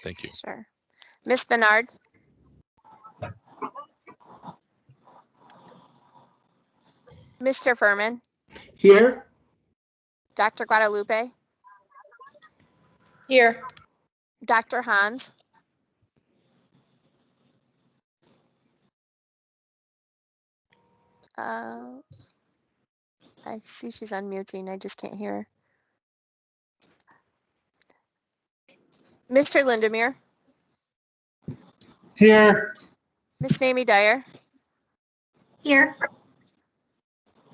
Thank you. Sure. Ms. Bernard. Mr. Furman. Here. Dr. Guadalupe. Here. Dr. Hans. I see she's unmuting. I just can't hear her. Mr. Lindemeyer. Here. Miss Namie Dyer. Here.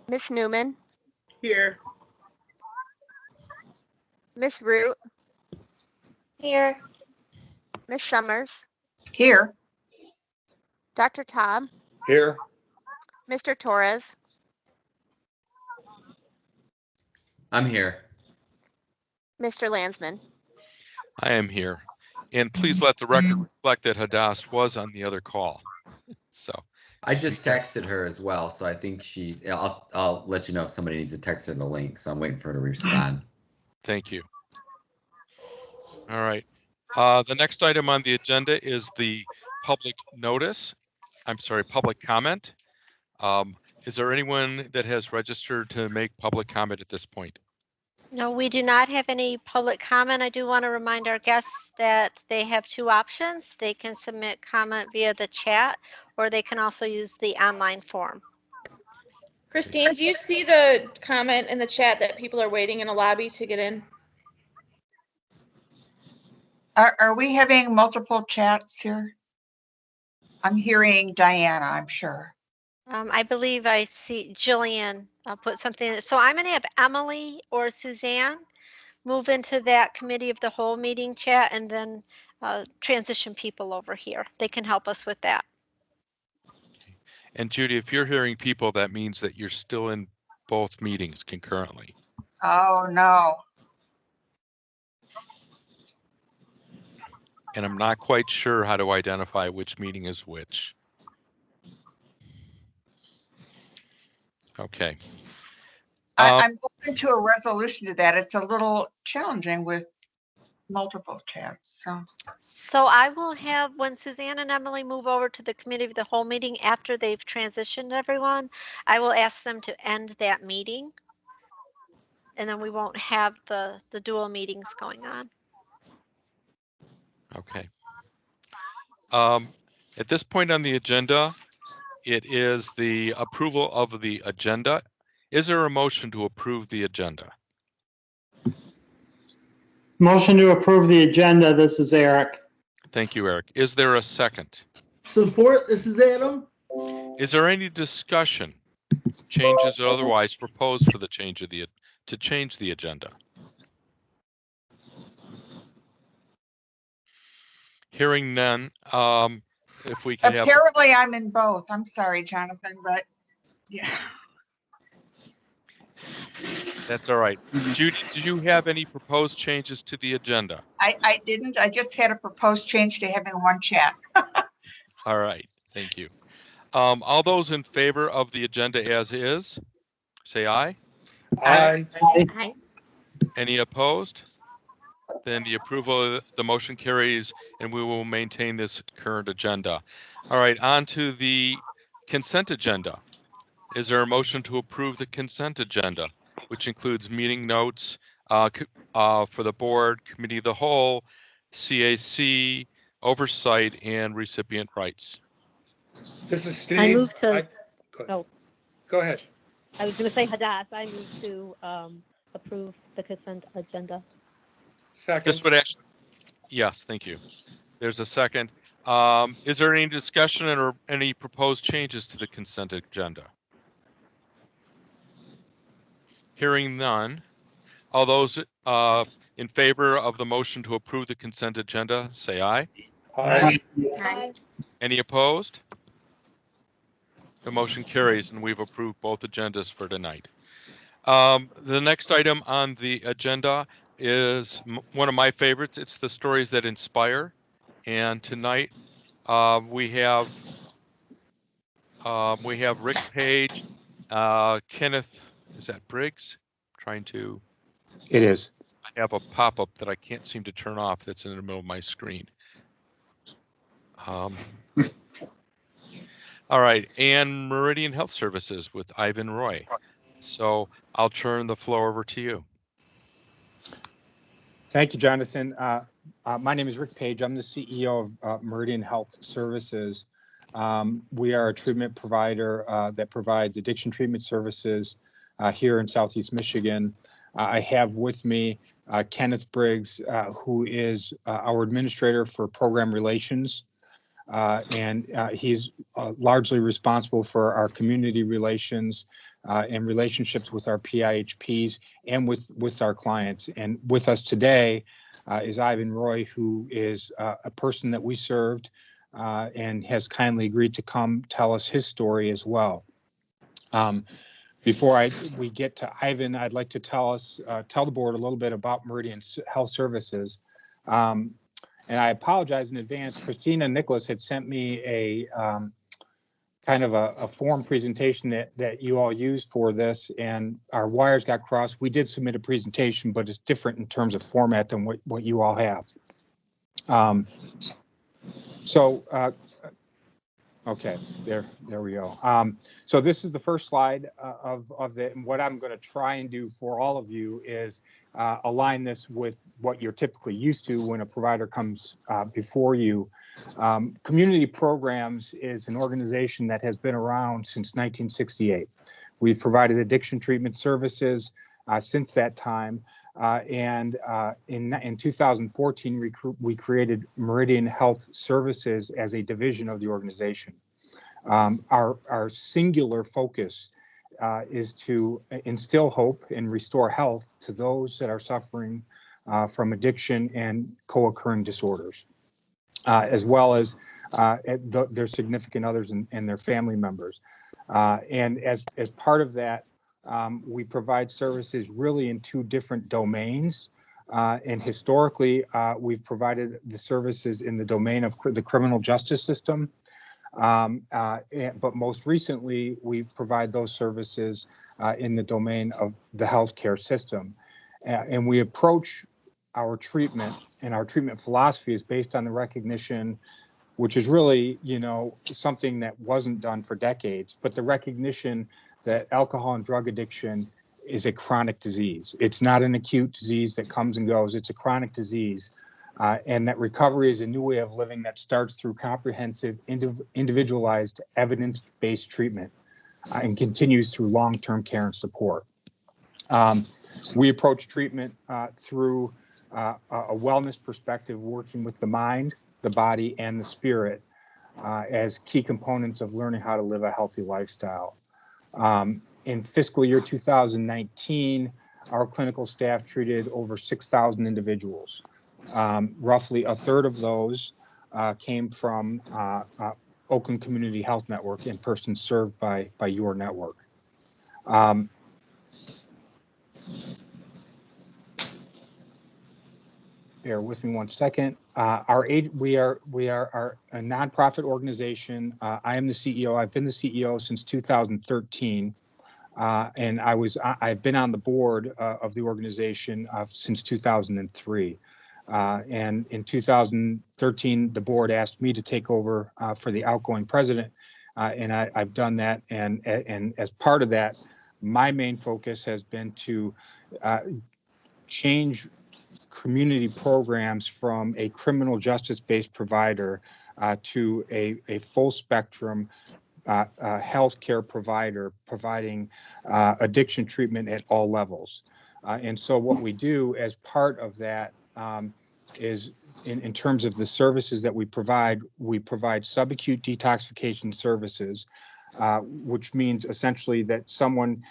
Miss Newman. Here. Miss Root. Here. Miss Summers. Here. Dr. Taub. Here. Mr. Torres. I'm here. Mr. Landsman. I am here. And please let the record reflect that Hadass was on the other call. So I just texted her as well, so I think I'll let you know if somebody needs to text her the link. So I'm waiting for her to respond. thank you. All right. The next item on the agenda is the public notice. I'm sorry, public comment. Is there anyone that has registered to make public comment at this point? No, we do not have any public comment. I do want to remind our guests that they have two options. They can submit comment via the chat, or they can also use the online form. Christine, do you see the comment in the chat that people are waiting in a lobby to get in? Are we having multiple chats here? I'm hearing Diana, I'm sure. I believe I see Jillian put something. So I'm going to have Emily or Suzanne move into that committee of the whole meeting chat and then transition people over here. They can help us with that. And Judy, if you're hearing people, that means that you're still in both meetings concurrently. Oh, no. And I'm not quite sure how to identify which meeting is which. Okay. I'm open to a resolution to that. It's a little challenging with multiple chats. So I will have, when Suzanne and Emily move over to the committee of the whole meeting after they've transitioned everyone, I will ask them to end that meeting. And then we won't have the dual meetings going on. Okay. At this point on the agenda, it is the approval of the agenda. Is there a motion to approve the agenda? Motion to approve the agenda. This is Eric. Thank you, Eric. Is there a second? Support. This is Adam. Is there any discussion, changes or otherwise proposed for the change of to change the agenda? Hearing none, if we can Apparently I'm in both. I'm sorry, Jonathan, but yeah. That's all right. Judy, did you have any proposed changes to the agenda? I didn't. I just had a proposed change to having one chat. All right, thank you. All those in favor of the agenda as is, say aye. Aye. Aye. Any opposed? Then the approval, the motion carries, and we will maintain this current agenda. All right, on to the consent agenda. Is there a motion to approve the consent agenda, which includes meeting notes for the board, committee of the whole, CAC, oversight, and recipient rights? This is Steve. I move to. Go ahead. I was going to say Hadass. I move to approve the consent agenda. Second. This would actually, yes, thank you. There's a second. Is there any discussion or any proposed changes to the consent agenda? Hearing none. All those in favor of the motion to approve the consent agenda, say aye. Aye. Aye. Any opposed? The motion carries, and we've approved both agendas for tonight. The next item on the agenda is one of my favorites. It's the stories that inspire. And tonight we have Rick Page, Kenneth, is that Briggs? Trying to. It is. have a pop-up that I can't seem to turn off that's in the middle of my screen. All right, and Meridian Health Services with Ivan Roy. So I'll turn the floor over to you. Thank you, Jonathan. My name is Rick Page. I'm the CEO of Meridian Health Services. We are a treatment provider that provides addiction treatment services here in Southeast Michigan. I have with me Kenneth Briggs, who is our administrator for program relations. And he's largely responsible for our community relations and relationships with our PIHPs and with our clients. And with us today is Ivan Roy, who is a person that we served and has kindly agreed to come tell us his story as well. Before we get to Ivan, I'd like to tell the board a little bit about Meridian Health Services. And I apologize in advance. Christina Nicholas had sent me a kind of a form presentation that you all used for this, and our wires got crossed. We did submit a presentation, but it's different in terms of format than what you all have. Okay, there we go. So this is the first slide of the, and what I'm going to try and do for all of you is align this with what you're typically used to when a provider comes before you. Community Programs is an organization that has been around since 1968. We've provided addiction treatment services since that time. And in 2014, we created Meridian Health Services as a division of the organization. Our singular focus is to instill hope and restore health to those that are suffering from addiction and co-occurring disorders, as well as their significant others and their family members. And as part of that, we provide services really in two different domains. And historically, we've provided the services in the domain of the criminal justice system. But most recently, we provide those services in the domain of the healthcare system. And we approach our treatment, and our treatment philosophy is based on the recognition, which is really, something that wasn't done for decades, but the recognition that alcohol and drug addiction is a chronic disease. It's not an acute disease that comes and goes. It's a chronic disease. And that recovery is a new way of living that starts through comprehensive, individualized, evidence-based treatment and continues through long-term care and support. We approach treatment through a wellness perspective, working with the mind, the body, and the spirit as key components of learning how to live a healthy lifestyle. In fiscal year 2019, our clinical staff treated over 6,000 individuals. Roughly a third of those came from Oakland Community Health Network and persons served by your network. Bear with me one second. We are a nonprofit organization. I am the CEO. I've been the CEO since 2013. And I've been on the board of the organization since 2003. And in 2013, the board asked me to take over for the outgoing president, and I've done that. And as part of that, my main focus has been to change community programs from a criminal justice-based provider to a full spectrum healthcare provider providing addiction treatment at all levels. And so what we do as part of that is in terms of the services that we provide subacute detoxification services, which means essentially that someone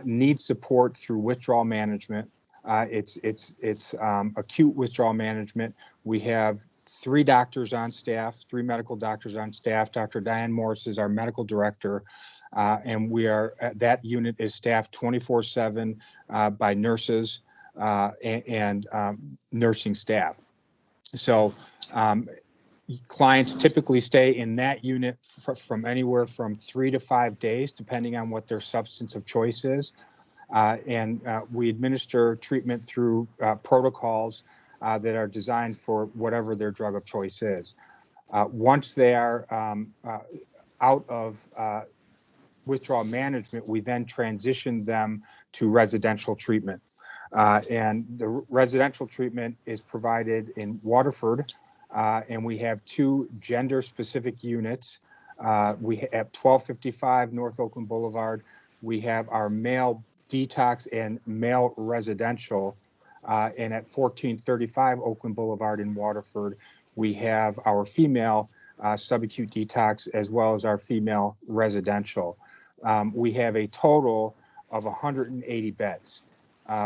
needs support through withdrawal management. It's acute withdrawal management. We have 3 doctors on staff, 3 medical doctors on staff. Dr. Diane Morris is our medical director, and that unit is staffed 24/7 by nurses and nursing staff. So clients typically stay in that unit from anywhere from 3 to 5 days, depending on what their substance of choice is. and we administer treatment through protocols that are designed for whatever their drug of choice is. Once they are out of withdrawal management, we then transition them to residential treatment. And the residential treatment is provided in Waterford, and we have 2 gender-specific units. We have 1255 North Oakland Boulevard. We have our male detox and male residential, and at 1435 Oakland Boulevard in Waterford, we have our female subacute detox as well as our female residential. We have a total of 180 beds.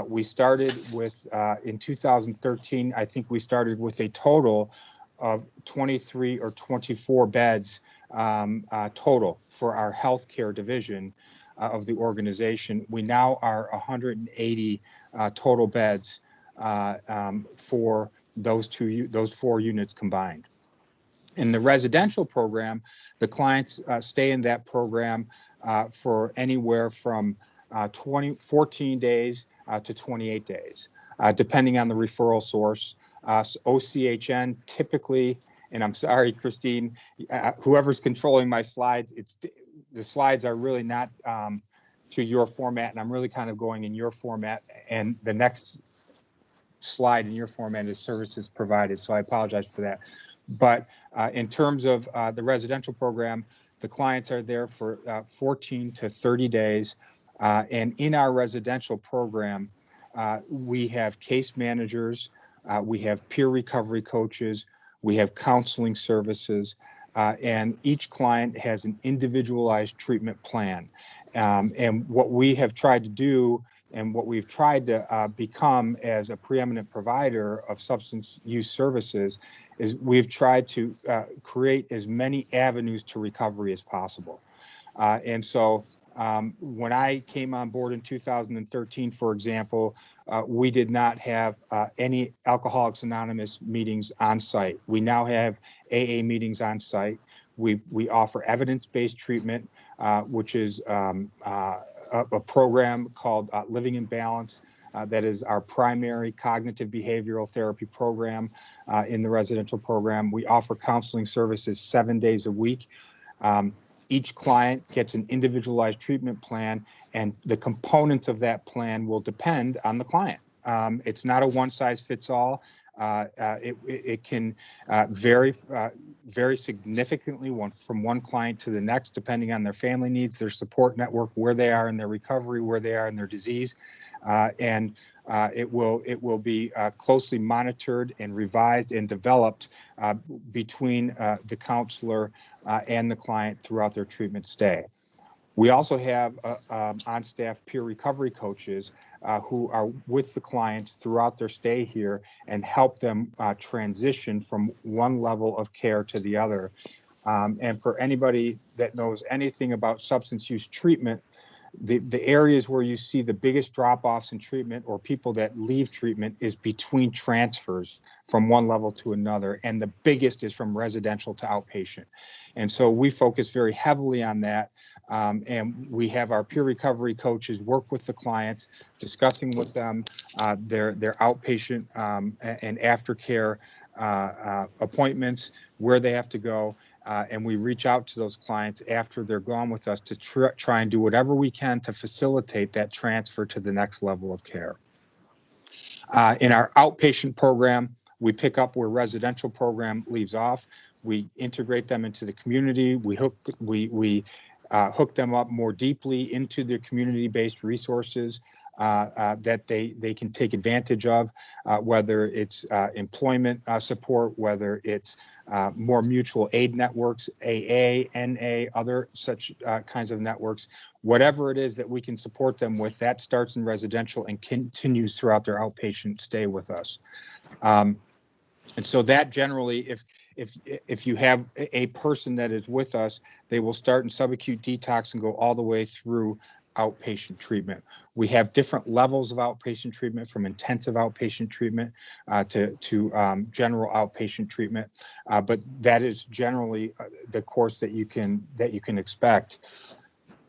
We started with, in 2013, I think we started with a total of 23 or 24 beds total for our healthcare division of the organization. We now are 180 total beds for those 4 units combined. In the residential program, the clients stay in that program for anywhere from 14 days to 28 days, depending on the referral source. OCHN typically, and I'm sorry, Christine, whoever's controlling my slides, the slides are really not to your format, and I'm really kind of going in your format, and the next slide in your format is services provided, so I apologize for that. But in terms of the residential program, the clients are there for 14 to 30 days. And in our residential program, we have case managers, we have peer recovery coaches, we have counseling services, and each client has an individualized treatment plan. And what we have tried to do and what we've tried to become as a preeminent provider of substance use services is we've tried to create as many avenues to recovery as possible. And so when I came on board in 2013, for example, we did not have any Alcoholics Anonymous meetings on site. We now have AA meetings on site. We offer evidence-based treatment, which is a program called Living in Balance. That is our primary cognitive behavioral therapy program in the residential program. We offer counseling services 7 days a week. Each client gets an individualized treatment plan, and the components of that plan will depend on the client. It's not a one-size-fits-all. It can vary very significantly from one client to the next, depending on their family needs, their support network, where they are in their recovery, where they are in their disease. And it will be closely monitored and revised and developed between the counselor and the client throughout their treatment stay. We also have on-staff peer recovery coaches who are with the clients throughout their stay here and help them transition from one level of care to the other. And for anybody that knows anything about substance use treatment, the areas where you see the biggest drop-offs in treatment or people that leave treatment is between transfers from one level to another, and the biggest is from residential to outpatient. And so we focus very heavily on that, and we have our peer recovery coaches work with the clients, discussing with them their outpatient and aftercare appointments, where they have to go. And we reach out to those clients after they're gone with us to try and do whatever we can to facilitate that transfer to the next level of care. In our outpatient program, we pick up where residential program leaves off. We integrate them into the community. We hook them up more deeply into the community-based resources that they can take advantage of, whether it's employment support, whether it's more mutual aid networks, AA, NA, other such kinds of networks. Whatever it is that we can support them with, that starts in residential and continues throughout their outpatient stay with us. And so that generally, if you have a person that is with us, they will start in subacute detox and go all the way through outpatient treatment. We have different levels of outpatient treatment, from intensive outpatient treatment to general outpatient treatment, but that is generally the course that you can expect.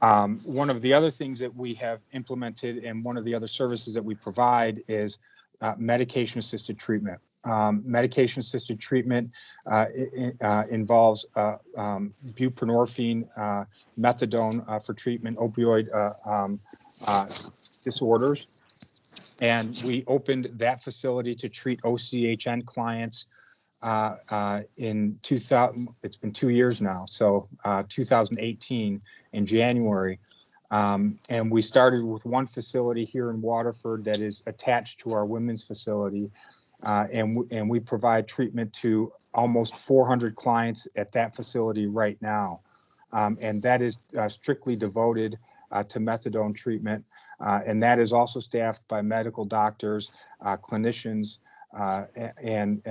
One of the other things that we have implemented and one of the other services that we provide is medication-assisted treatment. Medication-assisted treatment involves buprenorphine, methadone for treatment, opioid disorders. And we opened that facility to treat OCHN clients in 2000. It's been 2 years now, so 2018 in January. And we started with one facility here in Waterford that is attached to our women's facility. And we provide treatment to almost 400 clients at that facility right now. And that is strictly devoted to methadone treatment. And that is also staffed by medical doctors, clinicians, and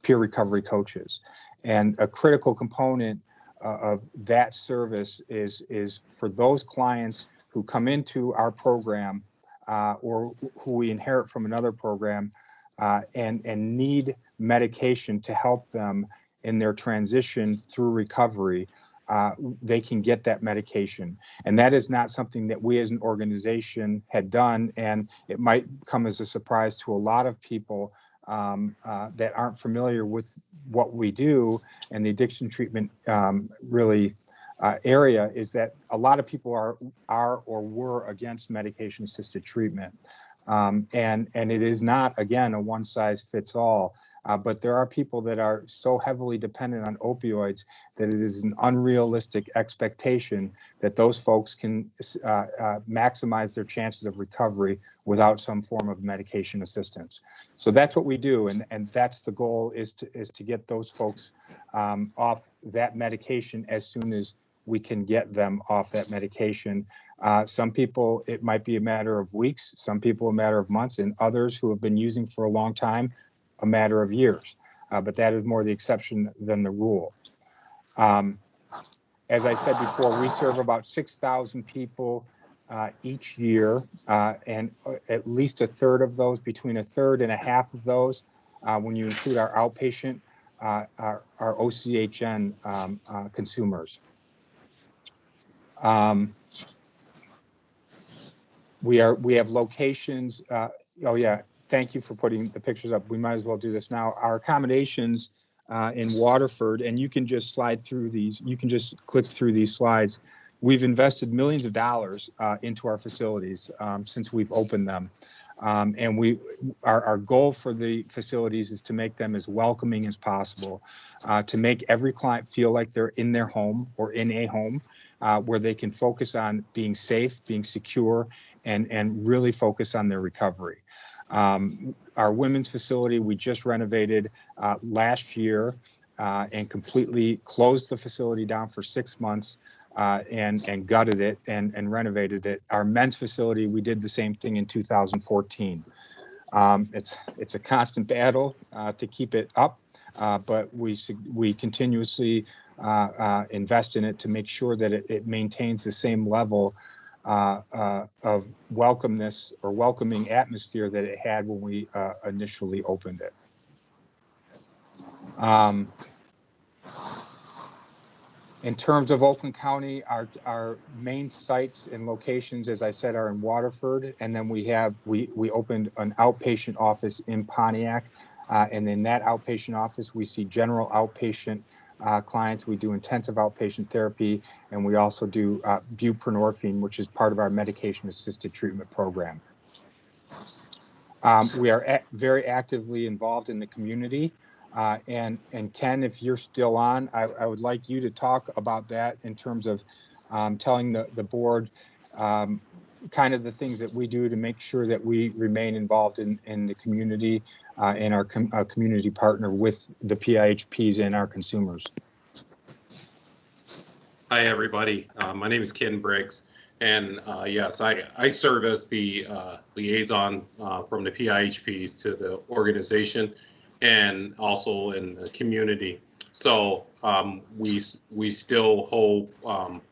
peer recovery coaches. And a critical component of that service is for those clients who come into our program or who we inherit from another program and need medication to help them in their transition through recovery. They can get that medication. And that is not something that we as an organization had done. And it might come as a surprise to a lot of people that aren't familiar with what we do and the addiction treatment really area, is that a lot of people are or were against medication-assisted treatment. And it is not, again, a one-size-fits-all. But there are people that are so heavily dependent on opioids that it is an unrealistic expectation that those folks can maximize their chances of recovery without some form of medication assistance. So that's what we do, and that's the goal, is to get those folks off that medication as soon as we can get them off that medication. Some people, it might be a matter of weeks, some people a matter of months, and others who have been using for a long time, a matter of years. But that is more the exception than the rule. As I said before, we serve about 6,000 people each year, and at least a third of those, between a third and a half of those, when you include our outpatient, are OCHN consumers. We have locations. Oh yeah, thank you for putting the pictures up. We might as well do this now. Our accommodations in Waterford, and you can just slide through these. You can just click through these slides. We've invested millions of dollars into our facilities since we've opened them. And our goal for the facilities is to make them as welcoming as possible, to make every client feel like they're in their home or in a home where they can focus on being safe, being secure, and really focus on their recovery. Our women's facility, we just renovated last year and completely closed the facility down for 6 months and gutted it and renovated it. Our men's facility, we did the same thing in 2014. It's a constant battle to keep it up, but we continuously invest in it to make sure that it maintains the same level of welcomeness or welcoming atmosphere that it had when we initially opened it. In terms of Oakland County, our main sites and locations, as I said, are in Waterford, and then we opened an outpatient office in Pontiac, and in that outpatient office we see general outpatient clients. We do intensive outpatient therapy, and we also do buprenorphine, which is part of our medication-assisted treatment program. We are very actively involved in the community. And Ken, if you're still on, I would like you to talk about that in terms of telling the board kind of the things that we do to make sure that we remain involved in the community and our community partner with the PIHPs and our consumers. Hi, everybody. My name is Ken Briggs. And yes, I serve as the liaison from the PIHPs to the organization, and also in the community. So we still hold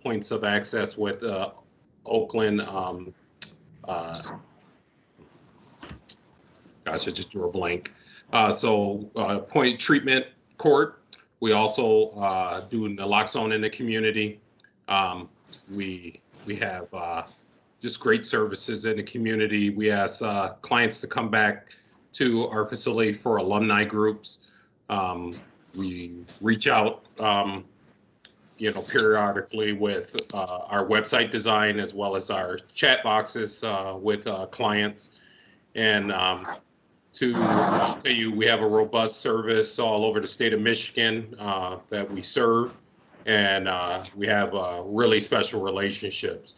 points of access with Oakland. Gosh, I just drew a blank. Point treatment court. We also do naloxone in the community. We have just great services in the community. We ask clients to come back to our facility for alumni groups. We reach out, periodically with our website design as well as our chat boxes with clients. And to tell you, we have a robust service all over the state of Michigan that we serve, and we have really special relationships.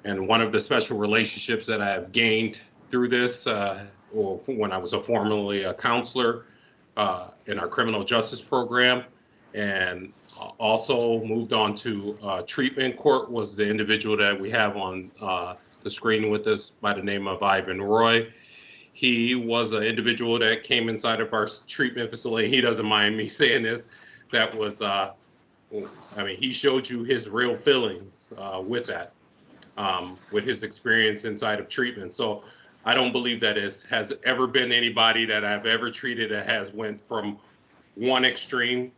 And one of the special relationships that I have gained through this, when I was formerly a counselor in our criminal justice program, and also moved on to treatment court, was the individual that we have on the screen with us by the name of Ivan Roy. He was an individual that came inside of our treatment facility. He doesn't mind me saying this. That was, he showed you his real feelings with that, with his experience inside of treatment. So I don't believe that has ever been anybody that I've ever treated that has went from one extreme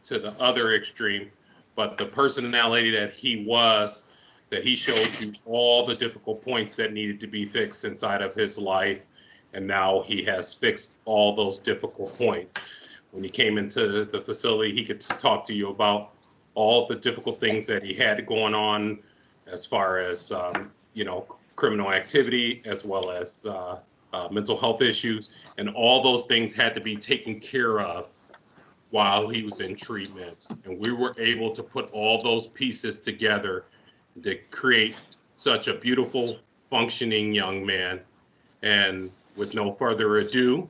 to the other extreme, but the personality that he was, that he showed you all the difficult points that needed to be fixed inside of his life. And now he has fixed all those difficult points. When he came into the facility, he could talk to you about all the difficult things that he had going on as far as, criminal activity, as well as mental health issues. And all those things had to be taken care of while he was in treatment. And we were able to put all those pieces together to create such a beautiful, functioning young man. And with no further ado,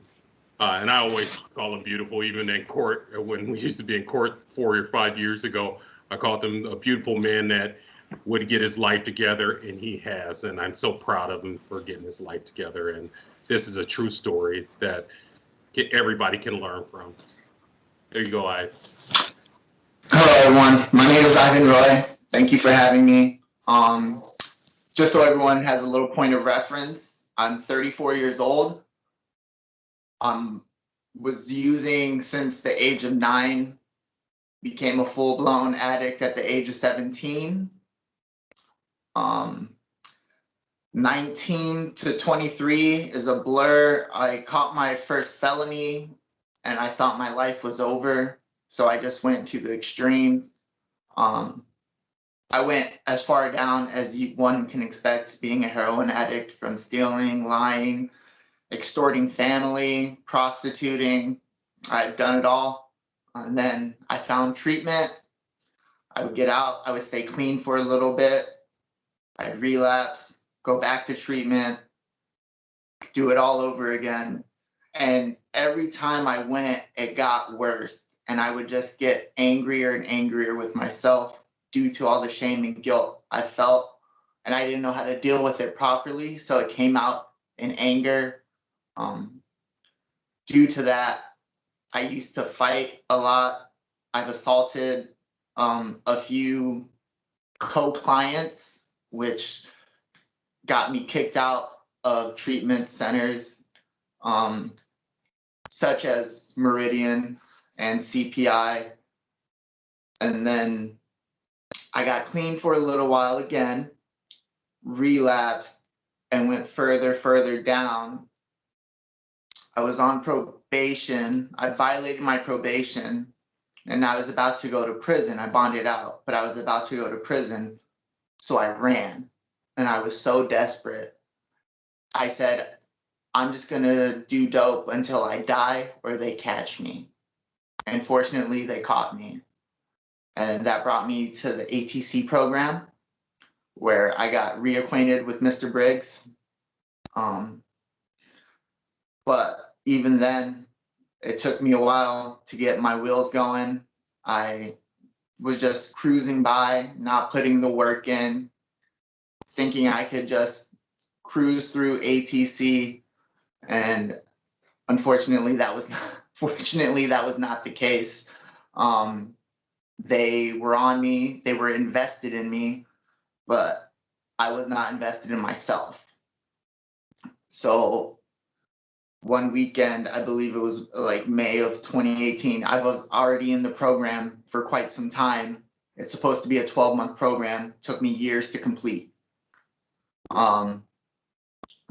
and I always call him beautiful, even in court, when we used to be in court 4 or 5 years ago, I called him a beautiful man that would get his life together, and he has. And I'm so proud of him for getting his life together. And this is a true story that everybody can learn from. There you go, Ivan. Hello, everyone. My name is Ivan Roy. Thank you for having me. Just so everyone has a little point of reference, I'm 34 years old. Was using since the age of 9, became a full-blown addict at the age of 17. 19 to 23 is a blur. I caught my first felony and I thought my life was over. So I just went to the extreme. I went as far down as one can expect, being a heroin addict, from stealing, lying, extorting family, prostituting. I've done it all. And then I found treatment. I would get out, I would stay clean for a little bit. I'd relapse, go back to treatment, do it all over again. And every time I went, it got worse. And I would just get angrier and angrier with myself due to all the shame and guilt I felt. And I didn't know how to deal with it properly. So it came out in anger. Due to that, I used to fight a lot. I've assaulted a few co-clients, which got me kicked out of treatment centers, such as Meridian and CPI. And then I got clean for a little while again, relapsed, and went further down. I was on probation. I violated my probation, and I was about to go to prison. I bonded out, but I was about to go to prison. So I ran, and I was so desperate. I said, I'm just gonna do dope until I die or they catch me. And fortunately, they caught me. And that brought me to the ATC program, where I got reacquainted with Mr. Briggs. But even then, it took me a while to get my wheels going. I was just cruising by, not putting the work in, thinking I could just cruise through ATC. And unfortunately, that was not the case. They were on me, they were invested in me, but I was not invested in myself. So one weekend, I believe it was like May of 2018, I was already in the program for quite some time. It's supposed to be a 12-month program. Took me years to complete.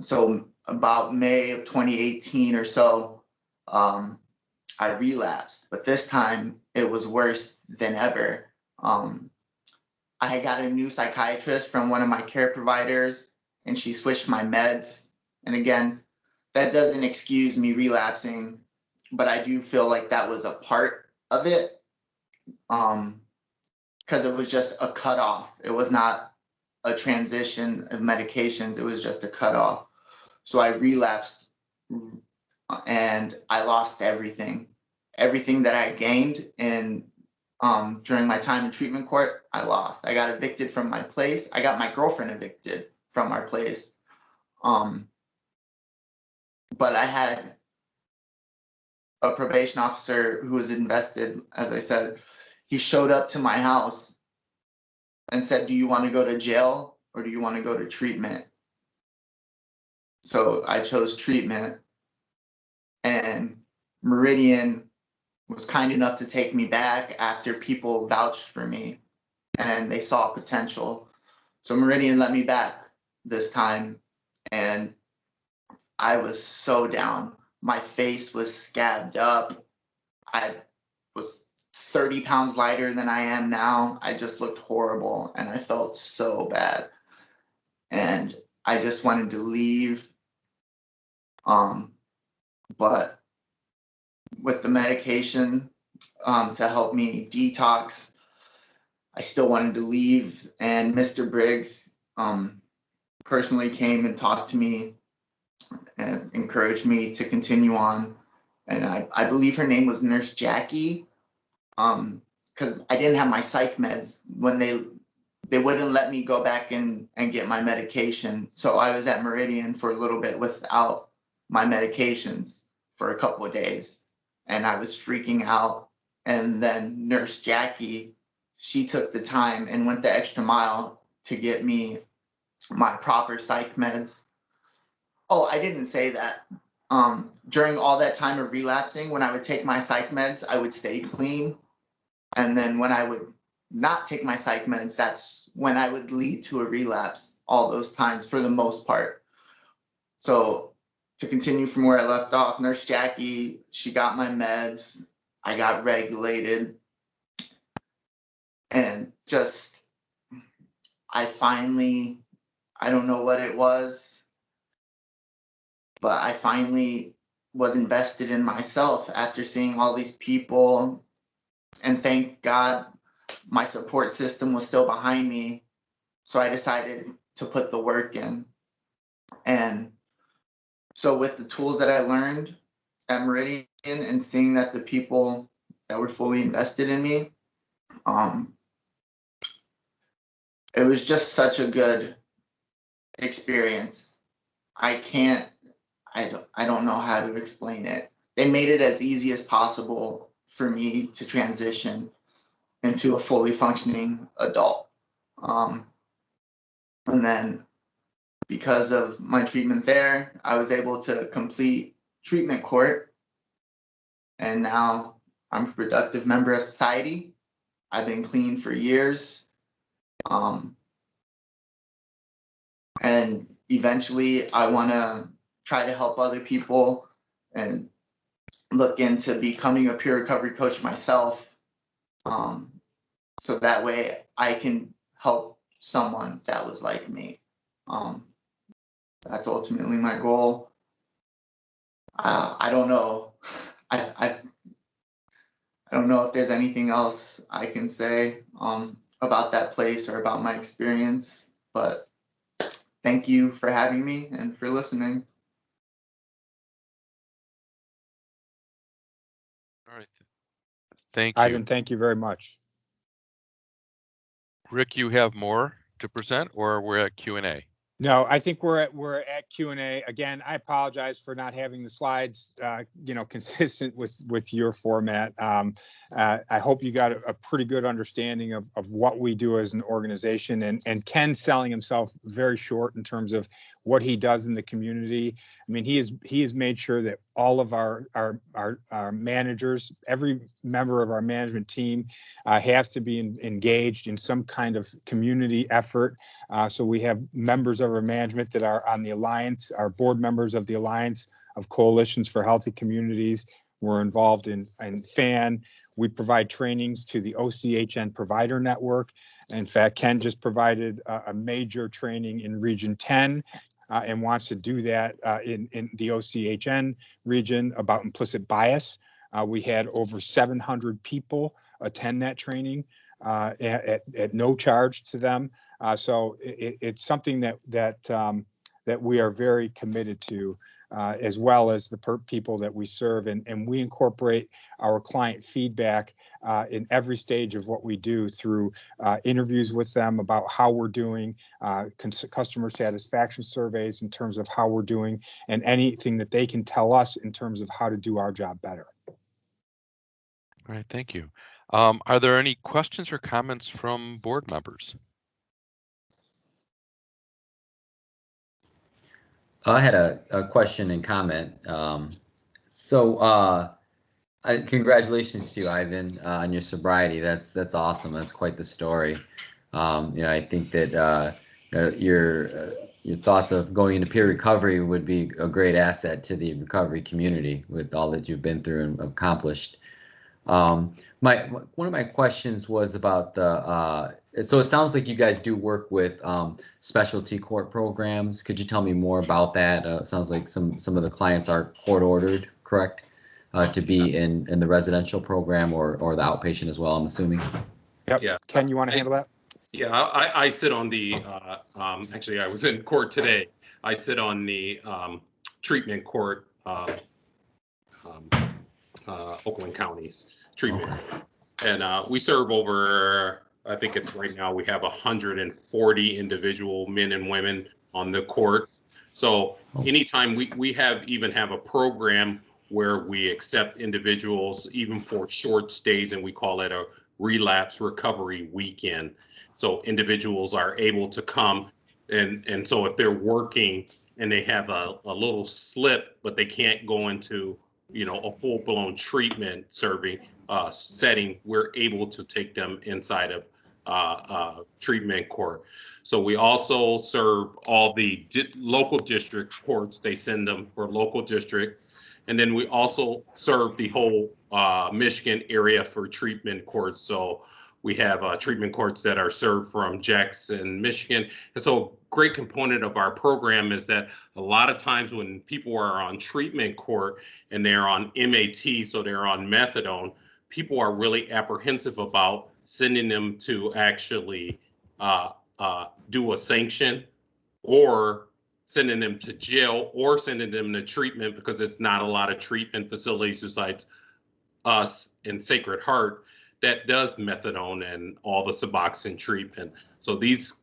So about May of 2018 or so, I relapsed, but this time it was worse than ever. I got a new psychiatrist from one of my care providers, and she switched my meds. And again, that doesn't excuse me relapsing, but I do feel like that was a part of it. Because it was just a cutoff. It was not a transition of medications. It was just a cutoff. So I relapsed and I lost everything. Everything that I gained in during my time in treatment court, I lost. I got evicted from my place. I got my girlfriend evicted from our place. But I had a probation officer who was invested, as I said. He showed up to my house and said, "Do you want to go to jail or do you want to go to treatment?" So I chose treatment, and Meridian was kind enough to take me back after people vouched for me and they saw potential. So Meridian let me back this time, and I was so down. My face was scabbed up. I was 30 pounds lighter than I am now. I just looked horrible and I felt so bad. And I just wanted to leave. But with the medication to help me detox, I still wanted to leave. And Mr. Briggs personally came and talked to me and encouraged me to continue on. And I believe her name was Nurse Jackie, because I didn't have my psych meds when they wouldn't let me go back and get my medication. So I was at Meridian for a little bit without my medications for a couple of days, and I was freaking out. And then Nurse Jackie, she took the time and went the extra mile to get me my proper psych meds. Oh, I didn't say that. During all that time of relapsing, when I would take my psych meds, I would stay clean. And then when I would not take my psych meds, that's when I would lead to a relapse all those times for the most part. So to continue from where I left off, Nurse Jackie, she got my meds. I got regulated. And just, I don't know what it was, but I finally was invested in myself after seeing all these people. And thank God my support system was still behind me. So I decided to put the work in. And so with the tools that I learned at Meridian and seeing that the people that were fully invested in me, it was just such a good experience. I don't know how to explain it. They made it as easy as possible for me to transition into a fully functioning adult. And then because of my treatment there, I was able to complete treatment court. And now I'm a productive member of society. I've been clean for years. And eventually I want to try to help other people and look into becoming a peer recovery coach myself. So that way I can help someone that was like me. That's ultimately my goal. I don't know. I don't know if there's anything else I can say about that place or about my experience, but thank you for having me and for listening. All right. Thank you. Ivan, thank you very much. Rick, you have more to present, or we're at Q&A? No, I think we're at Q&A. Again, I apologize for not having the slides, consistent with your format. I hope you got a pretty good understanding of what we do as an organization, and Ken selling himself very short in terms of what he does in the community. I mean, he has made sure that all of our managers, every member of our management team has to be engaged in some kind of community effort. So we have members of our management that are on the Alliance, our board members of the Alliance of Coalitions for Healthy Communities. We're involved in FAN. We provide trainings to the OCHN provider network. In fact, Ken just provided a major training in Region 10 and wants to do that in the OCHN region about implicit bias. We had over 700 people attend that training at no charge to them. So it's something that we are very committed to, as well as the people that we serve. And we incorporate our client feedback in every stage of what we do through interviews with them about how we're doing, customer satisfaction surveys in terms of how we're doing, and anything that they can tell us in terms of how to do our job better. All right, thank you. Are there any questions or comments from board members? I had a question and comment. Congratulations to you, Ivan, on your sobriety. That's awesome. That's quite the story. I think that your thoughts of going into peer recovery would be a great asset to the recovery community with all that you've been through and accomplished. One of my questions was about so it sounds like you guys do work with specialty court programs. Could you tell me more about that? It sounds like some of the clients are court ordered, correct? To be in the residential program or the outpatient as well, I'm assuming. Yep. Yeah. Ken, you want to handle that? Yeah, I sit on the, actually, I was in court today. I sit on the treatment court, Oakland County's treatment. Okay. And we serve over, I think it's right now, we have 140 individual men and women on the court. So anytime we even have a program where we accept individuals even for short stays, and we call it a relapse recovery weekend. So individuals are able to come and so if they're working and they have a little slip, but they can't go into, a full-blown treatment setting, we're able to take them inside of treatment court. So we also serve all the local district courts. They send them for local district. And then we also serve the whole Michigan area for treatment courts. So we have treatment courts that are served from Jackson, Michigan. And so a great component of our program is that a lot of times when people are on treatment court and they're on MAT, so they're on methadone, people are really apprehensive about sending them to actually do a sanction or sending them to jail or sending them to treatment, because it's not a lot of treatment facilities besides us in Sacred Heart that does methadone and all the Suboxone treatment. So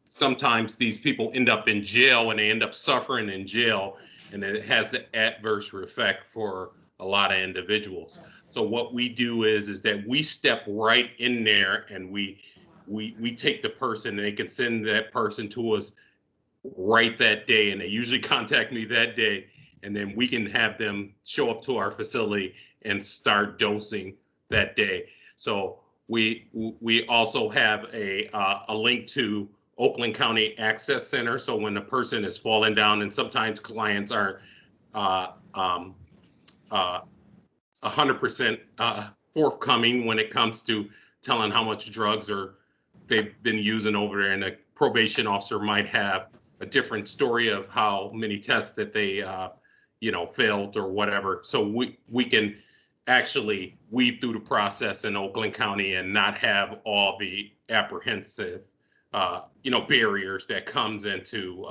sometimes these people end up in jail and they end up suffering in jail, and it has the adverse effect for a lot of individuals. So what we do is that we step right in there and we take the person, and they can send that person to us right that day, and they usually contact me that day, and then we can have them show up to our facility and start dosing that day. So we also have a link to Oakland County Access Center. So when the person is falling down, and sometimes clients aren't 100% forthcoming when it comes to telling how much drugs they've been using over there, and a probation officer might have a different story of how many tests that they failed or whatever. So we can actually weave through the process in Oakland County and not have all the apprehensive barriers that comes into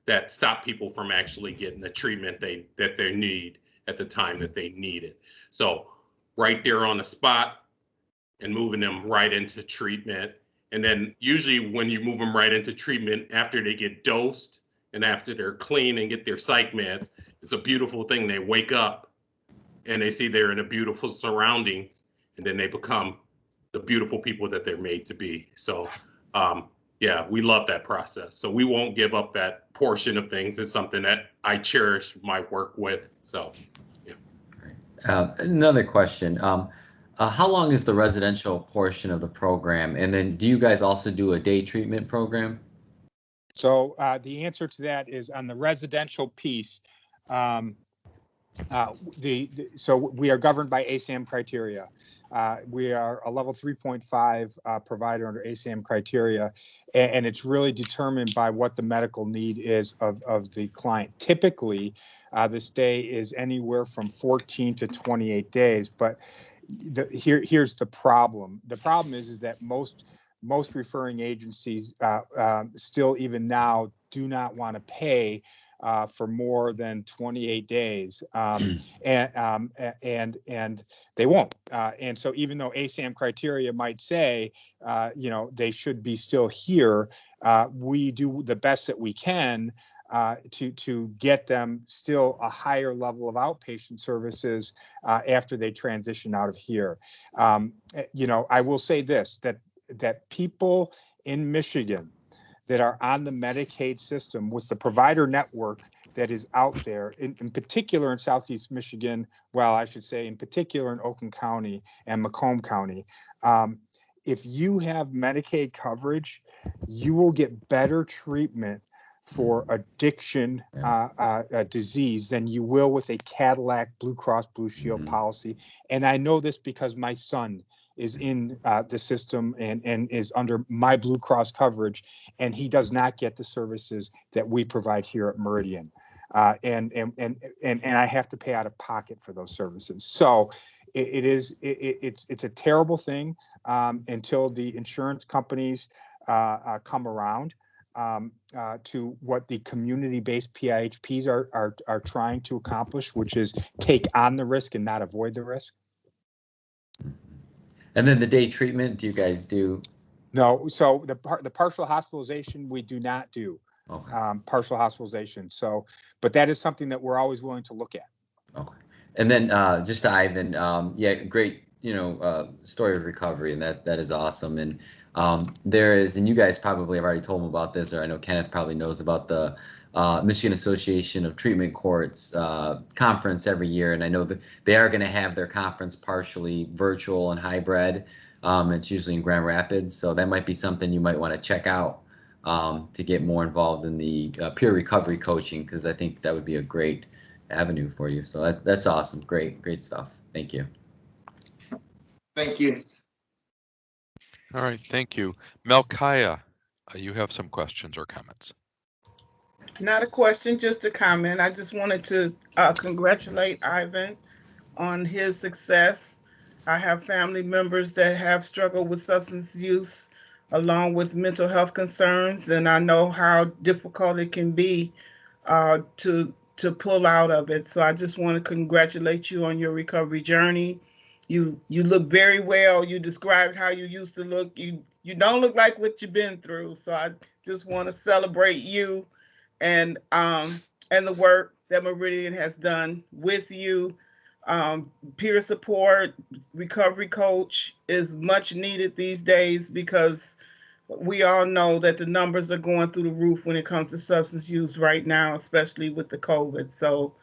that stop people from actually getting the treatment that they need at the time that they need it. So right there on the spot and moving them right into treatment. And then usually when you move them right into treatment after they get dosed and after they're clean and get their psych meds, it's a beautiful thing. They wake up and they see they're in a beautiful surroundings, and then they become the beautiful people that they're made to be. So yeah, we love that process. So we won't give up that portion of things. It's something that I cherish my work with. So yeah. Another question. How long is the residential portion of the program? And then do you guys also do a day treatment program? So the answer to that is on the residential piece. So we are governed by ASAM criteria. We are a level 3.5 provider under ASAM criteria, and it's really determined by what the medical need is of the client. Typically, the stay is anywhere from 14 to 28 days, but here's the problem. The problem is that most referring agencies still even now do not want to pay for more than 28 days, and they won't. And so, even though ASAM criteria might say, they should be still here, we do the best that we can to get them still a higher level of outpatient services after they transition out of here. I will say this, that people in Michigan that are on the Medicaid system with the provider network that is out there, in particular in Southeast Michigan, well, I should say in particular in Oakland County and Macomb County, if you have Medicaid coverage, you will get better treatment for addiction disease than you will with a Cadillac Blue Cross Blue Shield policy. And I know this because my son is in the system and is under my Blue Cross coverage, and he does not get the services that we provide here at Meridian. And I have to pay out of pocket for those services. So it's a terrible thing until the insurance companies come around to what the community-based PIHPs are trying to accomplish, which is take on the risk and not avoid the risk. And then the day treatment, do you guys do? No, so the partial hospitalization, we do not do. Okay. Partial hospitalization. So, but that is something that we're always willing to look at. Okay. And then just to Ivan, yeah, great, story of recovery, and that is awesome. And there is, and you guys probably have already told him about this, or I know Kenneth probably knows about the Michigan Association of Treatment Courts conference every year, and I know that they are going to have their conference partially virtual and hybrid. It's usually in Grand Rapids, so that might be something you might want to check out to get more involved in the peer recovery coaching, because I think that would be a great avenue for you. So that's awesome. Great stuff. Thank you. Thank you. All right, thank you. Melchiah, you have some questions or comments? Not a question, just a comment. I just wanted to congratulate Ivan on his success. I have family members that have struggled with substance use along with mental health concerns, and I know how difficult it can be to pull out of it. So I just want to congratulate you on your recovery journey. You look very well. You described how you used to look. You don't look like what you've been through. So I just want to celebrate you and the work that Meridian has done with you. Peer support, recovery coach is much needed these days, because we all know that the numbers are going through the roof when it comes to substance use right now, especially with the COVID. So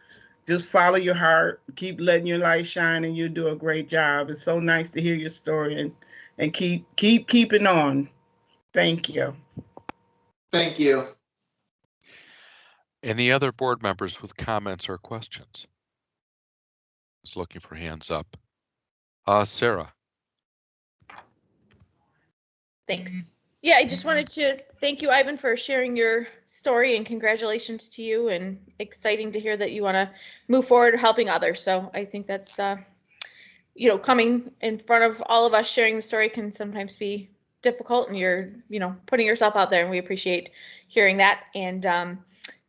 just follow your heart, keep letting your light shine, and you do a great job. It's so nice to hear your story, and keep keeping on. Thank you. Thank you. Any other board members with comments or questions? Just looking for hands up. Sarah. Thanks. Yeah, I just wanted to thank you, Ivan, for sharing your story, and congratulations to you, and exciting to hear that you want to move forward helping others. So I think that's, coming in front of all of us, sharing the story can sometimes be difficult, and you're, putting yourself out there, and we appreciate hearing that. And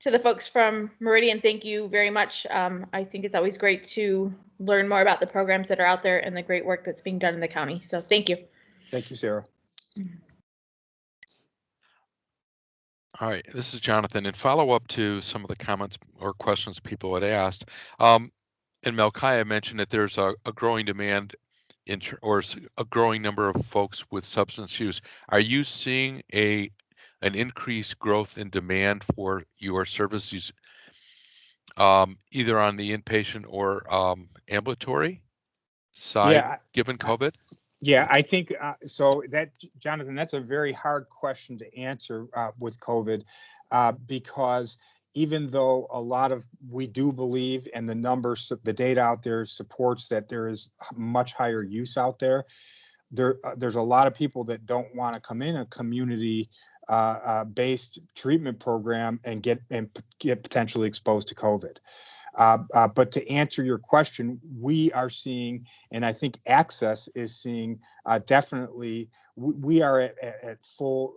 to the folks from Meridian, thank you very much. I think it's always great to learn more about the programs that are out there and the great work that's being done in the county. So thank you. Thank you, Sarah. All right, this is Jonathan. In follow up to some of the comments or questions people had asked, and Melchiah mentioned that there's a growing demand or a growing number of folks with substance use. Are you seeing an increased growth in demand for your services either on the inpatient or ambulatory side, Yeah, given COVID? yeah, I think so. That, Jonathan, that's a very hard question to answer with COVID, because even though we do believe, and the numbers, the data out there supports that there is much higher use out there. There's a lot of people that don't want to come in a community based treatment program and get potentially exposed to COVID. But to answer your question, we are seeing, and I think Access is seeing, definitely, we are at full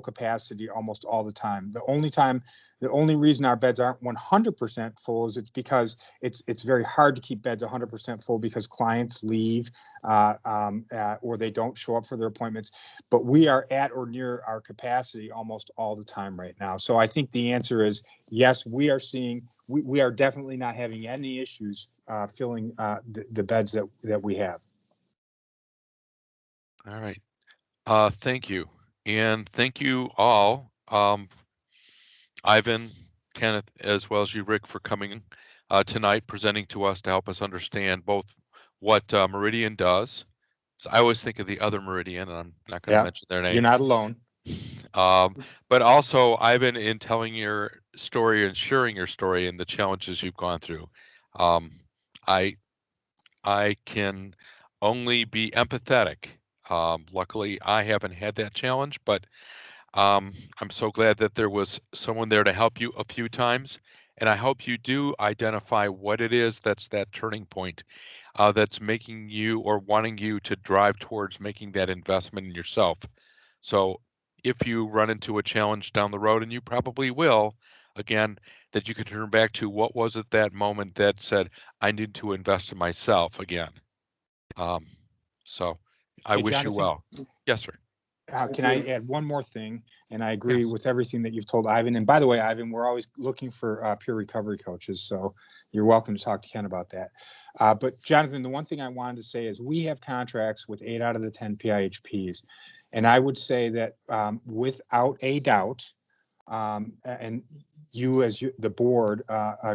capacity almost all the time. The only reason our beds aren't 100% full is it's because it's very hard to keep beds 100% full because clients leave or they don't show up for their appointments. But we are at or near our capacity almost all the time right now. So I think the answer is yes, we are seeing. We are definitely not having any issues filling the beds that we have. All right. Thank you. And thank you all, Ivan, Kenneth, as well as you, Rick, for coming tonight, presenting to us to help us understand both what Meridian does. So I always think of the other Meridian, and I'm not going to mention their name. You're not alone. But also, Ivan, in telling your story and sharing your story and the challenges you've gone through. I can only be empathetic. Luckily, I haven't had that challenge, but I'm so glad that there was someone there to help you a few times. And I hope you do identify what it is that's that turning point that's making you or wanting you to drive towards making that investment in yourself. So if you run into a challenge down the road, and you probably will, again, that you can turn back to what was it that moment that said, I need to invest in myself again. So I Hey, wish Jonathan, you well. Yes, sir. Can I add one more thing? And I agree with everything that you've told Ivan. And by the way, Ivan, we're always looking for peer recovery coaches. So you're welcome to talk to Ken about that. But Jonathan, the one thing I wanted to say is we have contracts with 8 out of the 10 PIHPs. And I would say that without a doubt, and you as the board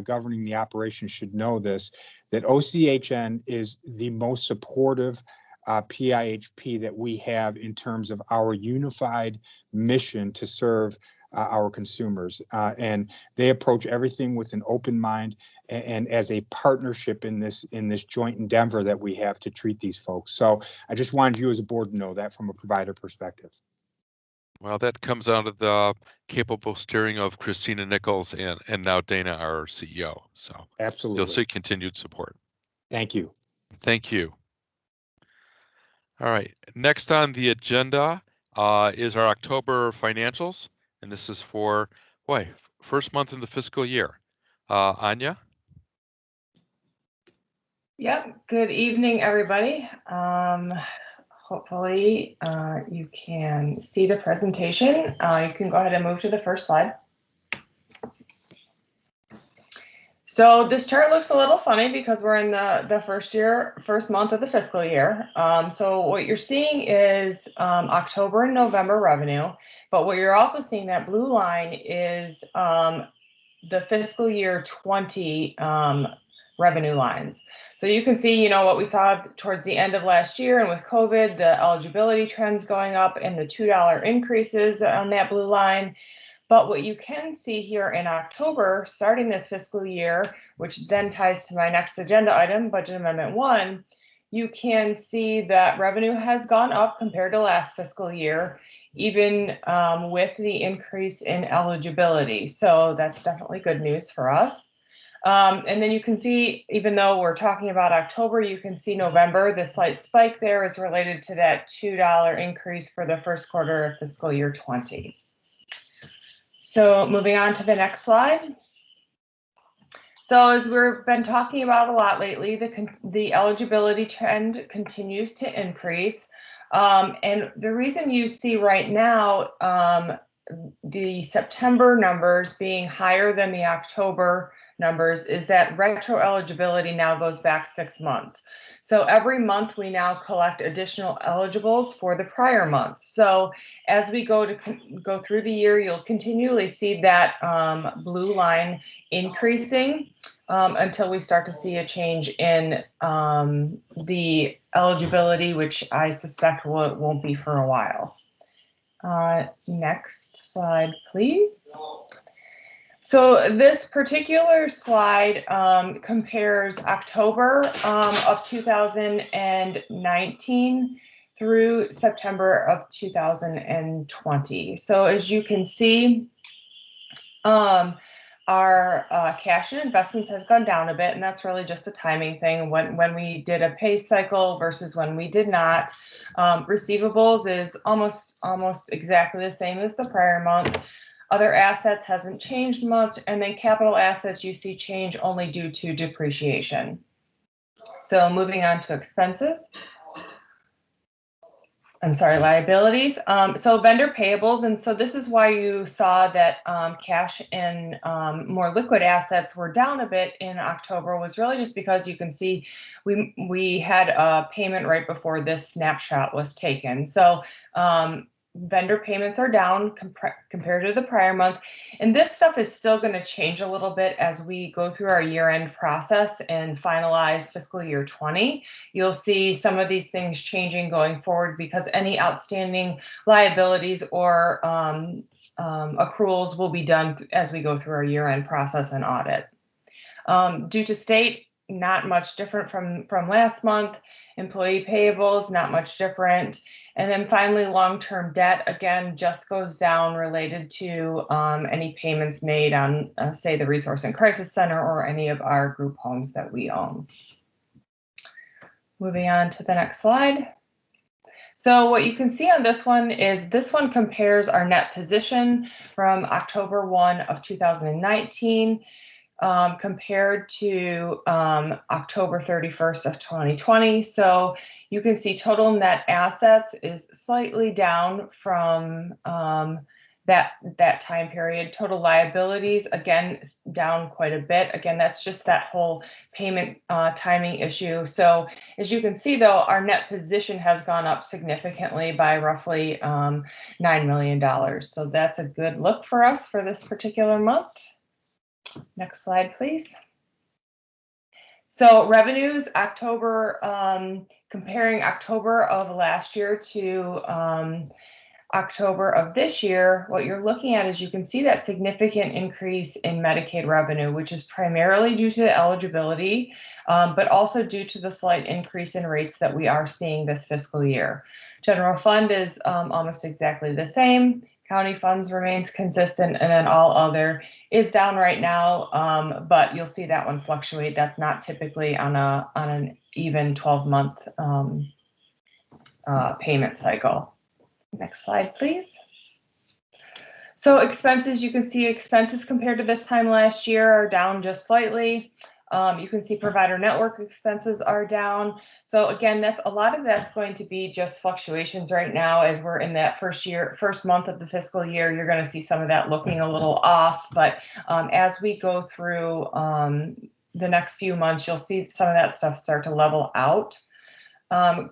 governing the operation should know this, that OCHN is the most supportive PIHP that we have in terms of our unified mission to serve our consumers. And they approach everything with an open mind and as a partnership in this joint endeavor that we have to treat these folks. So I just wanted you as a board to know that from a provider perspective. Well, that comes out of the capable steering of Christina Nichols and now Dana, our CEO. So absolutely, you'll see continued support. Thank you. Thank you. All right. Next on the agenda is our October financials, and this is for first month in the fiscal year. Anya. Yep. Good evening, everybody. Hopefully you can see the presentation. You can go ahead and move to the first slide. So this chart looks a little funny because we're in the first month of the fiscal year. So what you're seeing is October and November revenue, but what you're also seeing, that blue line, is the fiscal year 20 revenue lines. So you can see, what we saw towards the end of last year, and with COVID, the eligibility trends going up and the $2 increases on that blue line. But what you can see here in October, starting this fiscal year, which then ties to my next agenda item, Budget Amendment 1, you can see that revenue has gone up compared to last fiscal year, even with the increase in eligibility. So that's definitely good news for us. And then you can see, even though we're talking about October, you can see November, the slight spike there is related to that $2 increase for the first quarter of fiscal year 20. So moving on to the next slide. So as we've been talking about a lot lately, the eligibility trend continues to increase. And the reason you see right now the September numbers being higher than the October numbers is that retro eligibility now goes back 6 months. So every month we now collect additional eligibles for the prior month. So as we go through the year, you'll continually see that blue line increasing until we start to see a change in the eligibility, which I suspect won't be for a while. Next slide, please. So this particular slide compares October of 2019 through September of 2020. So as you can see, our cash and investments has gone down a bit, and that's really just a timing thing. When we did a pay cycle versus when we did not. Receivables is almost exactly the same as the prior month. Other assets hasn't changed much, and then capital assets you see change only due to depreciation. So moving on to expenses. I'm sorry, liabilities. So vendor payables, and so this is why you saw that cash and more liquid assets were down a bit in October, was really just because you can see we had a payment right before this snapshot was taken. So vendor payments are down compared to the prior month. And this stuff is still going to change a little bit as we go through our year-end process and finalize fiscal year 20. You'll see some of these things changing going forward because any outstanding liabilities or accruals will be done as we go through our year-end process and audit. Due to state, not much different from last month. Employee payables, not much different. And then finally, long-term debt, again, just goes down related to any payments made on, say, the Resource and Crisis Center or any of our group homes that we own. Moving on to the next slide. So what you can see on this one is this one compares our net position from October 1 of 2019 compared to October 31st of 2020. So you can see total net assets is slightly down from that time period. Total liabilities, again, down quite a bit. Again, that's just that whole payment timing issue. So as you can see, though, our net position has gone up significantly by roughly $9 million. So that's a good look for us for this particular month. Next slide, please. So revenues, October, comparing October of last year to October of this year, what you're looking at is you can see that significant increase in Medicaid revenue, which is primarily due to eligibility, but also due to the slight increase in rates that we are seeing this fiscal year. General fund is almost exactly the same. County funds remains consistent, and then all other is down right now, but you'll see that one fluctuate. That's not typically on an even 12-month payment cycle. Next slide, please. So expenses, you can see expenses compared to this time last year are down just slightly. You can see provider network expenses are down. So again, that's a lot of that's going to be just fluctuations right now as we're in that first month of the fiscal year. You're going to see some of that looking a little off, but as we go through the next few months, you'll see some of that stuff start to level out.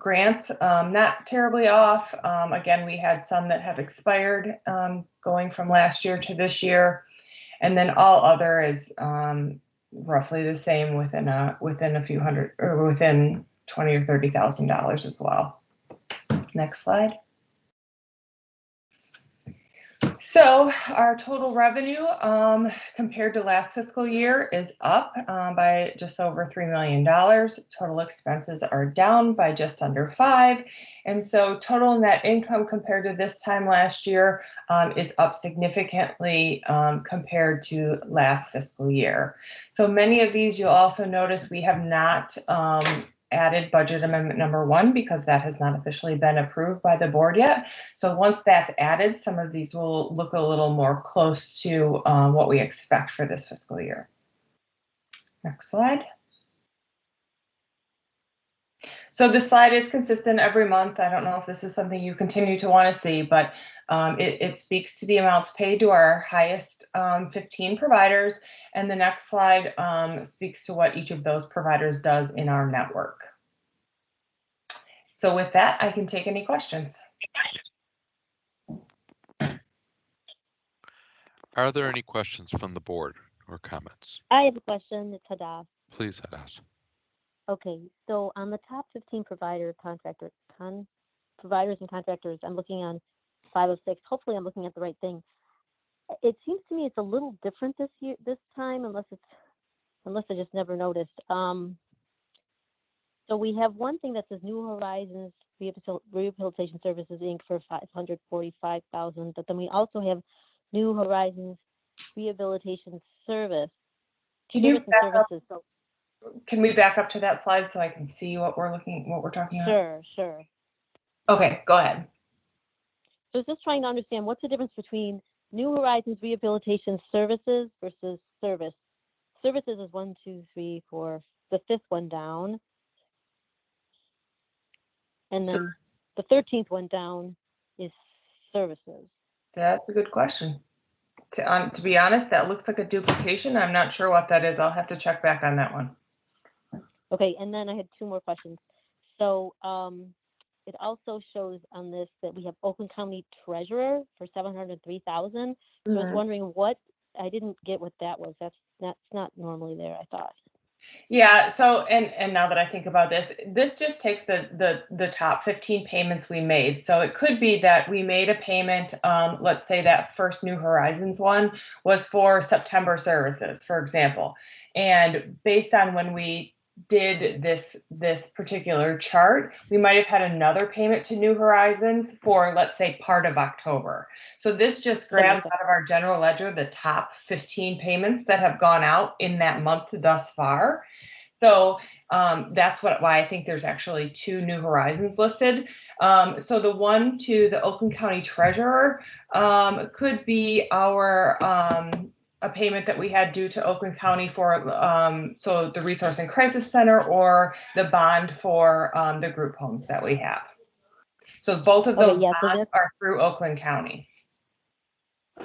Grants, not terribly off. Again, we had some that have expired going from last year to this year, and then all other is roughly the same within a few hundred, or within $20,000 or $30,000 as well. Next slide. So our total revenue compared to last fiscal year is up by just over $3 million. Total expenses are down by just under 5. And so total net income compared to this time last year is up significantly compared to last fiscal year. So many of these you'll also notice we have not added budget amendment number 1 because that has not officially been approved by the board yet. So once that's added, some of these will look a little more close to what we expect for this fiscal year. Next slide. So this slide is consistent every month. I don't know if this is something you continue to want to see, but it speaks to the amounts paid to our highest 15 providers. And the next slide speaks to what each of those providers does in our network. So with that, I can take any questions. Are there any questions from the board or comments? I have a question. It's Hadass. Please, Hadass. Okay, so on the top 15 providers and contractors, I'm looking on 506. Hopefully, I'm looking at the right thing. It seems to me it's a little different this time, unless I just never noticed. So we have one thing that says New Horizons Rehabilitation Services Inc. for $545,000, but then we also have New Horizons Rehabilitation Service. Can you back up? Can we back up to that slide so I can see what we're talking about? Sure. Okay, go ahead. So I was just trying to understand what's the difference between New Horizons Rehabilitation Services versus service. Services is 1, 2, 3, 4, the fifth one down. And then the 13th one down is services. That's a good question. To be honest, that looks like a duplication. I'm not sure what that is. I'll have to check back on that one. Okay, and then I had 2 more questions. So it also shows on this that we have Oakland County Treasurer for $703,000. So I was wondering what, I didn't get what that was. That's not normally there, I thought. Yeah, so and now that I think about this just takes the top 15 payments we made. So it could be that we made a payment, let's say that first New Horizons one was for September services, for example. And based on when we did this particular chart, we might have had another payment to New Horizons for, let's say, part of October. So this just grabs out of our general ledger the top 15 payments that have gone out in that month thus far. So that's why I think there's actually 2 New Horizons listed. So the one to the Oakland County Treasurer could be our a payment that we had due to Oakland County for so the Resource and Crisis Center, or the bond for the group homes that we have. So both of those bonds are through Oakland County.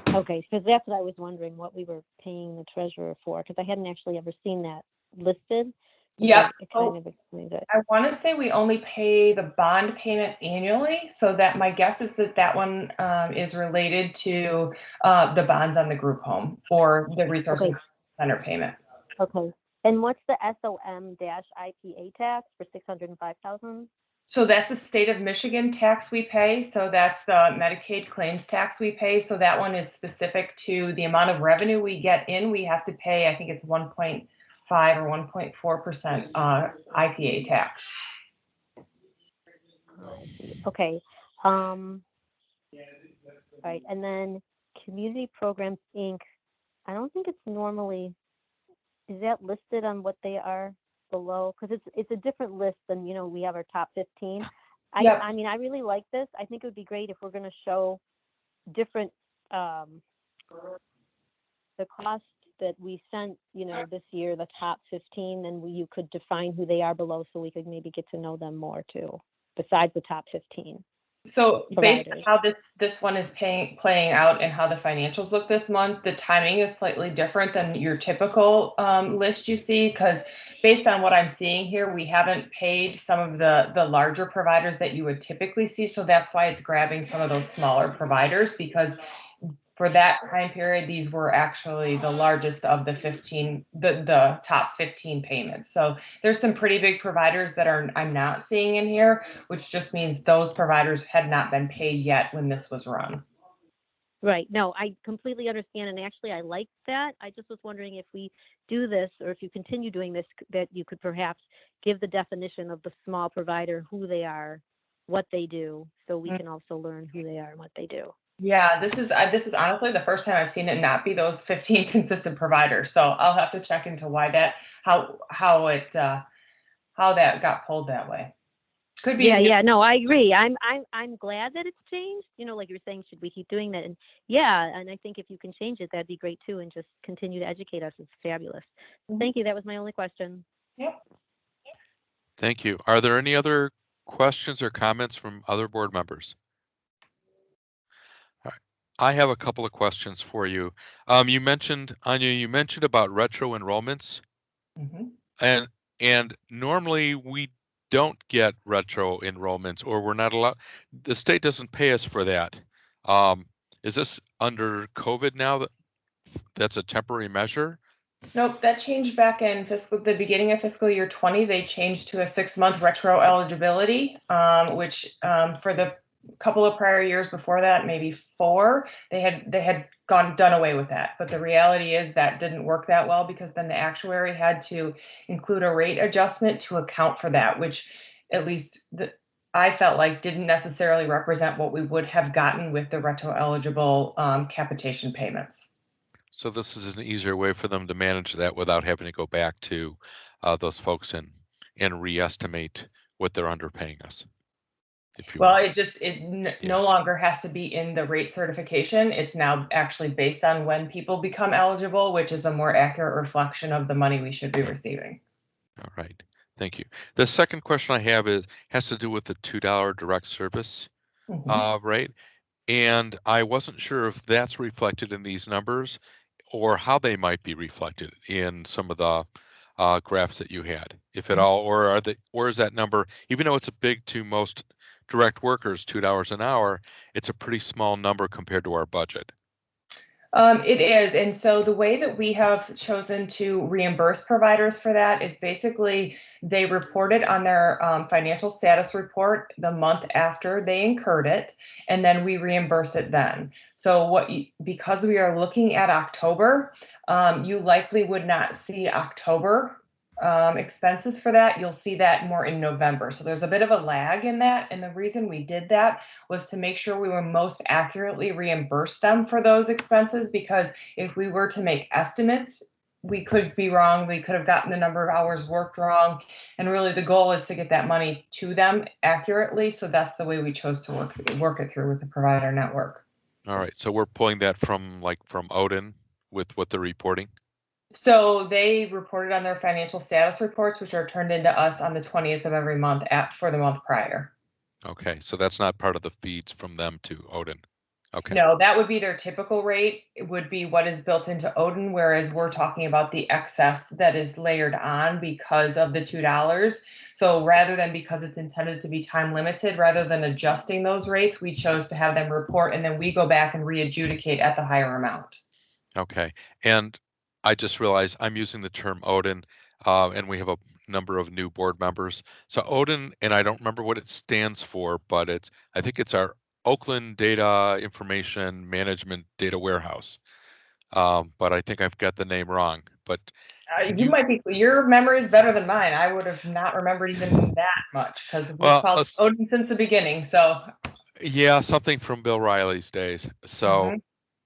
Okay, because that's what I was wondering, what we were paying the treasurer for, because I hadn't actually ever seen that listed. Yep. It kind of explains it. I want to say we only pay the bond payment annually, so that my guess is that one is related to the bonds on the group home or the Resource Center payment. Okay. And what's the SOM-IPA tax for $605,000? So that's a state of Michigan tax we pay. So that's the Medicaid claims tax we pay. So that one is specific to the amount of revenue we get in. We have to pay, I think it's 1.5 or 1.4% IPA tax. Okay. All right. And then Community Programs Inc. I don't think it's normally, is that listed on what they are below? Because it's a different list than, we have our top 15. I mean, I really like this. I think it would be great if we're going to show different, the cost that we sent, this year, the top 15, and you could define who they are below so we could maybe get to know them more too, besides the top 15. So based on how this one is playing out and how the financials look this month, the timing is slightly different than your typical list you see, because based on what I'm seeing here, we haven't paid some of the larger providers that you would typically see. So that's why it's grabbing some of those smaller providers, because for that time period, these were actually the largest of the 15, the top 15 payments. So there's some pretty big providers that I'm not seeing in here, which just means those providers had not been paid yet when this was run. Right. No, I completely understand. And actually, I like that. I just was wondering if we do this, or if you continue doing this, that you could perhaps give the definition of the small provider, who they are, what they do, so we can also learn who they are and what they do. Yeah, this is honestly the first time I've seen it not be those 15 consistent providers. So I'll have to check into why that, how that got pulled that way. Could be. Yeah. No, I agree. I'm glad that it's changed. Like you're saying, should we keep doing that? And and I think if you can change it, that'd be great too. And just continue to educate us. It's fabulous. Thank you. That was my only question. Yep. Thank you. Are there any other questions or comments from other board members? All right. I have a couple of questions for you. You mentioned, Anya, you mentioned about retro enrollments, and normally we don't get retro enrollments, or we're not allowed. The state doesn't pay us for that. Is this under COVID now that's a temporary measure? Nope, that changed back in the beginning of fiscal year 20. They changed to a 6-month retro eligibility, which for the couple of prior years before that, maybe 4, they had done away with that. But the reality is that didn't work that well, because then the actuary had to include a rate adjustment to account for that, which at least I felt like didn't necessarily represent what we would have gotten with the retro eligible capitation payments. So this is an easier way for them to manage that without having to go back to those folks and re-estimate what they're underpaying us. If you Well, will. No longer has to be in the rate certification. It's now actually based on when people become eligible, which is a more accurate reflection of the money we should be receiving. All right, thank you. The second question I have has to do with the $2 direct service rate. And I wasn't sure if that's reflected in these numbers or how they might be reflected in some of the graphs that you had, if at all, or is that number, even though it's a big to most direct workers, $2 an hour, it's a pretty small number compared to our budget. It is. And so the way that we have chosen to reimburse providers for that is basically they report it on their financial status report the month after they incurred it, and then we reimburse it then. So because we are looking at October, you likely would not see October expenses for that. You'll see that more in November. So there's a bit of a lag in that. And the reason we did that was to make sure we were most accurately reimbursed them for those expenses, because if we were to make estimates, we could be wrong. We could have gotten the number of hours worked wrong. And really the goal is to get that money to them accurately. So that's the way we chose to work it through with the provider network. All right. So we're pulling that from OCHN with what they're reporting? So they reported on their financial status reports, which are turned into us on the 20th of every month for the month prior. Okay, so that's not part of the feeds from them to OCHN. Okay. No, that would be their typical rate. It would be what is built into OCHN, whereas we're talking about the excess that is layered on because of the $2. So rather than, because it's intended to be time limited, rather than adjusting those rates, we chose to have them report, and then we go back and re-adjudicate at the higher amount. Okay, and I just realized I'm using the term OCHN, and we have a number of new board members. So OCHN, and I don't remember what it stands for, but I think it's our Oakland Data Information Management Data Warehouse. But I think I've got the name wrong. But your memory is better than mine. I would have not remembered even that much, because we've called OCHN since the beginning. So yeah, something from Bill Riley's days. So,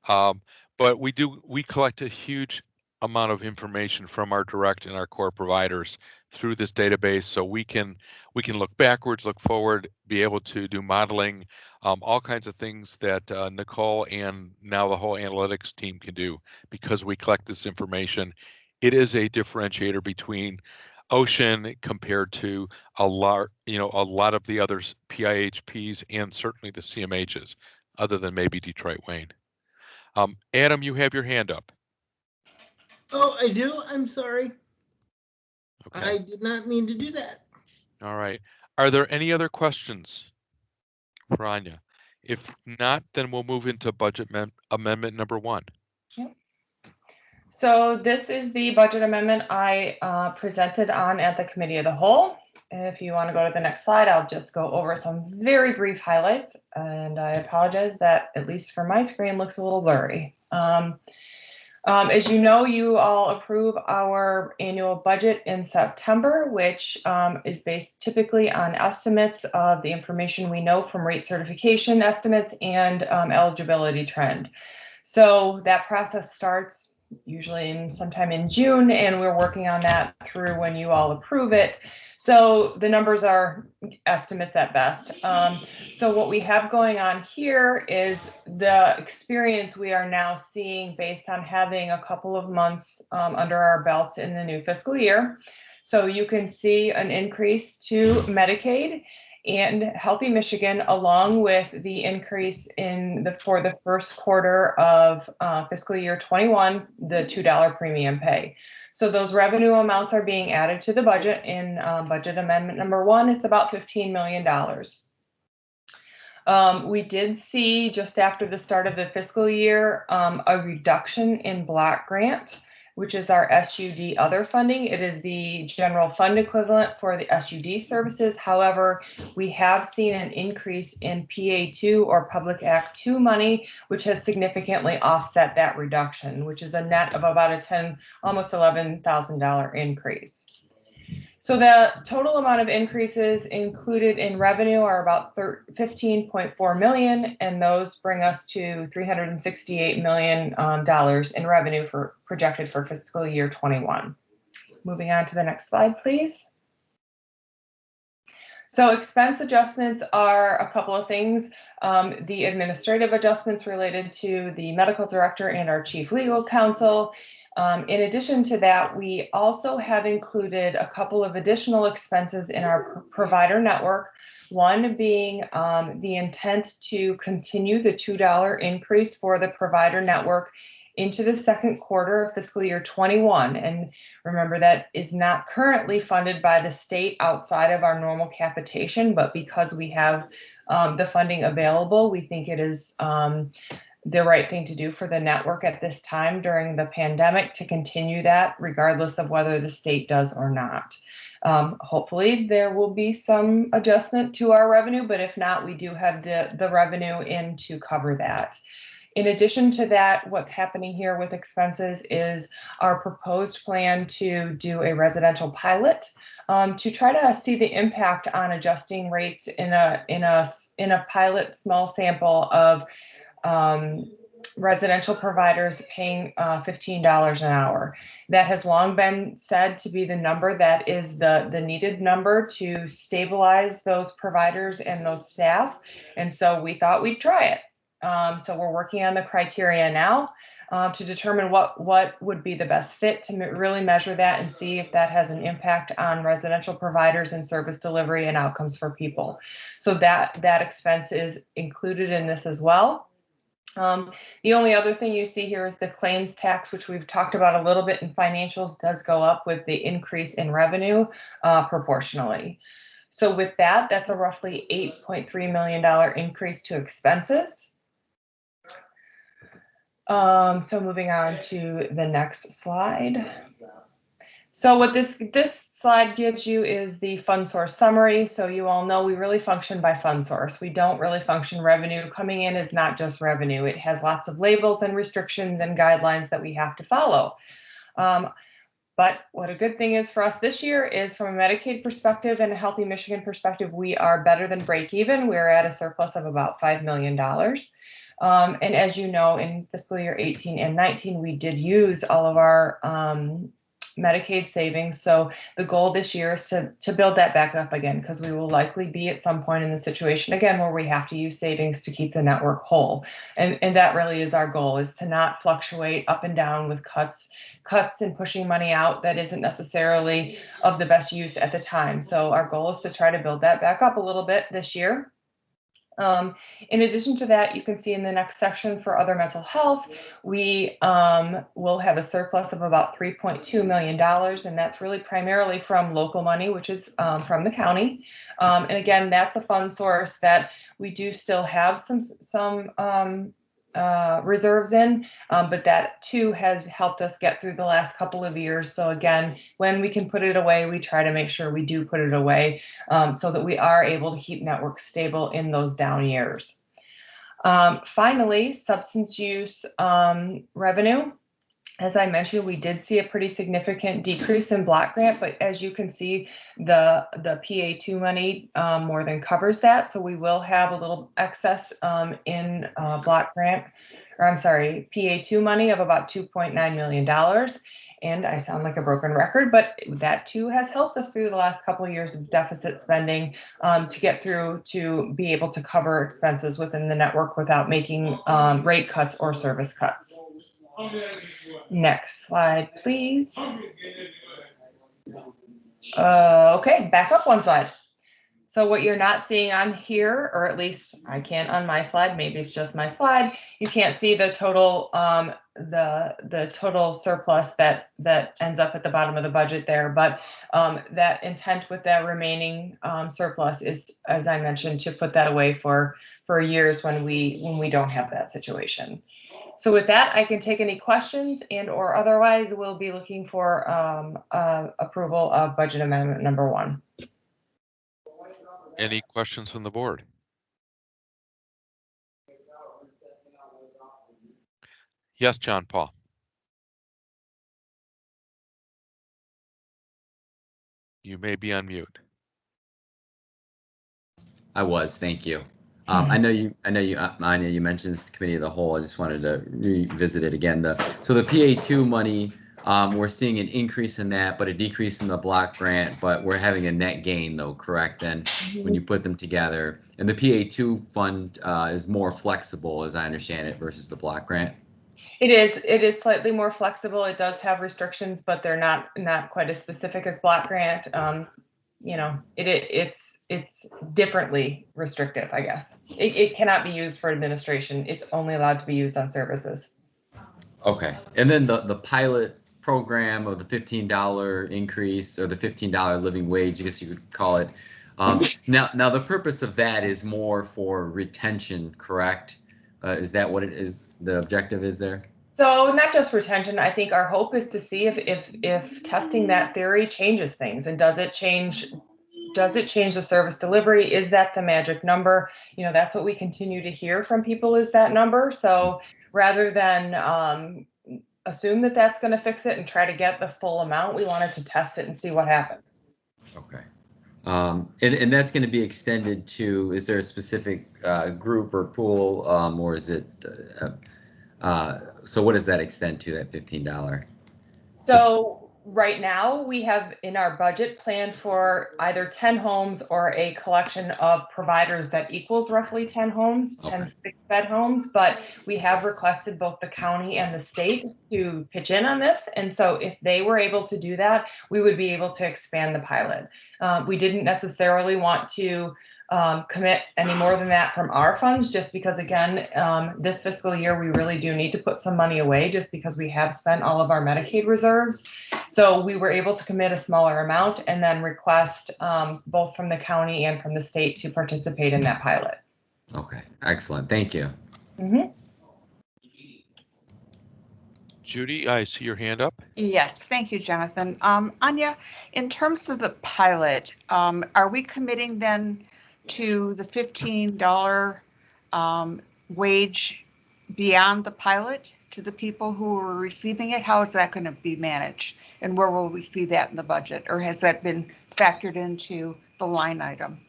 but we collect a huge amount of information from our direct and our core providers through this database, so we can look backwards, look forward, be able to do modeling, all kinds of things that Nicole and now the whole analytics team can do because we collect this information. It is a differentiator between OCHN compared to a lot of the others, PIHPs, and certainly the CMHs, other than maybe Detroit Wayne. Adam, you have your hand up. Oh, I do? I'm sorry. Okay. I did not mean to do that. All right. Are there any other questions for Anya? If not, then we'll move into budget amendment number 1. Yep. So this is the budget amendment I presented on at the committee of the whole. If you want to go to the next slide, I'll just go over some very brief highlights. And I apologize that, at least for my screen, looks a little blurry. As you know, you all approve our annual budget in September, which is based typically on estimates of the information we know from rate certification estimates and eligibility trend. So that process starts usually sometime in June, and we're working on that through when you all approve it. So the numbers are estimates at best. So what we have going on here is the experience we are now seeing based on having a couple of months under our belts in the new fiscal year. So you can see an increase to Medicaid and Healthy Michigan, along with the increase for the first quarter of fiscal year 21, the $2 premium pay. So those revenue amounts are being added to the budget in budget amendment number 1. It's about $15 million. We did see just after the start of the fiscal year a reduction in block grant, which is our SUD other funding. It is the general fund equivalent for the SUD services. However, we have seen an increase in PA2 or Public Act 2 money, which has significantly offset that reduction, which is a net of about almost $11,000 increase. So the total amount of increases included in revenue are about $15.4 million, and those bring us to $368 million in revenue projected for fiscal year 21. Moving on to the next slide, please. So expense adjustments are a couple of things. The administrative adjustments related to the medical director and our chief legal counsel. In addition to that, we also have included a couple of additional expenses in our provider network. One being the intent to continue the $2 increase for the provider network into the second quarter of fiscal year 21. And remember, that is not currently funded by the state outside of our normal capitation, but because we have the funding available, we think it is the right thing to do for the network at this time during the pandemic to continue that, regardless of whether the state does or not. Hopefully there will be some adjustment to our revenue, but if not, we do have the revenue in to cover that. In addition to that, what's happening here with expenses is our proposed plan to do a residential pilot to try to see the impact on adjusting rates in a pilot small sample of residential providers paying $15 an hour. That has long been said to be the number that is the needed number to stabilize those providers and those staff. And so we thought we'd try it. So we're working on the criteria now to determine what would be the best fit to really measure that and see if that has an impact on residential providers and service delivery and outcomes for people. So that expense is included in this as well. The only other thing you see here is the claims tax, which we've talked about a little bit in financials, does go up with the increase in revenue proportionally. So with that, that's a roughly $8.3 million increase to expenses. So moving on to the next slide. So what this slide gives you is the fund source summary. So you all know we really function by fund source. We don't really function revenue. Coming in is not just revenue. It has lots of labels and restrictions and guidelines that we have to follow. But what a good thing is for us this year is, from a Medicaid perspective and a Healthy Michigan perspective, we are better than break even. We're at a surplus of about $5 million. And as you know, in fiscal year 18 and 19, we did use all of our Medicaid savings. So the goal this year is to build that back up again, because we will likely be at some point in the situation again where we have to use savings to keep the network whole. And that really is our goal, is to not fluctuate up and down with cuts and pushing money out that isn't necessarily of the best use at the time. So our goal is to try to build that back up a little bit this year. In addition to that, you can see in the next section for other mental health, we will have a surplus of about $3.2 million, and that's really primarily from local money, which is from the county. And again, that's a fund source that we do still have some reserves in, but that too has helped us get through the last couple of years. So again, when we can put it away, we try to make sure we do put it away so that we are able to keep networks stable in those down years. Finally, substance use revenue. As I mentioned, we did see a pretty significant decrease in block grant, but as you can see, the PA2 money more than covers that. So we will have a little excess in block grant, or I'm sorry, PA2 money of about $2.9 million. And I sound like a broken record, but that too has helped us through the last couple of years of deficit spending to get through to be able to cover expenses within the network without making rate cuts or service cuts. Next slide, please. Okay, back up one slide. So what you're not seeing on here, or at least I can't on my slide, maybe it's just my slide, you can't see the total the total surplus that ends up at the bottom of the budget there. But that intent with that remaining surplus is, as I mentioned, to put that away for years when we don't have that situation. So with that, I can take any questions, and or otherwise we'll be looking for approval of budget amendment number 1. Any questions from the board? Yes, John Paul. You may be on mute. I was, thank you. I know you mentioned this, the committee of the whole. I just wanted to revisit it again. So the PA2 money, we're seeing an increase in that, but a decrease in the block grant, but we're having a net gain though, correct? Then when you put them together, and the PA2 fund is more flexible, as I understand it, versus the block grant. It is slightly more flexible. It does have restrictions, but they're not quite as specific as block grant. You know, it's differently restrictive, I guess. It cannot be used for administration. It's only allowed to be used on services. Okay. And then the pilot program of the $15 increase, or the $15 living wage, I guess you could call it. Now the purpose of that is more for retention, correct? Is that what it is? The objective is there? So not just retention. I think our hope is to see if testing that theory changes things, and does it change the service delivery? Is that the magic number? You know, that's what we continue to hear from people, is that number. So rather than assume that that's going to fix it and try to get the full amount, we wanted to test it and see what happens. Okay. And that's going to be extended to, is there a specific group or pool, or is it, so what does that extend to, that $15? So right now we have in our budget planned for either 10 homes or a collection of providers that equals roughly 10 homes, 10 6-bed homes, but we have requested both the county and the state to pitch in on this. And so if they were able to do that, we would be able to expand the pilot. We didn't necessarily want to commit any more than that from our funds, just because, again, this fiscal year, we really do need to put some money away just because we have spent all of our Medicaid reserves. So we were able to commit a smaller amount and then request both from the county and from the state to participate in that pilot. Okay, excellent. Thank you. Mm-hmm. Judy, I see your hand up. Yes, thank you, Jonathan. Anya, in terms of the pilot, are we committing then to the $15 wage beyond the pilot to the people who are receiving it? How is that going to be managed? And where will we see that in the budget? Or has that been factored into the line item?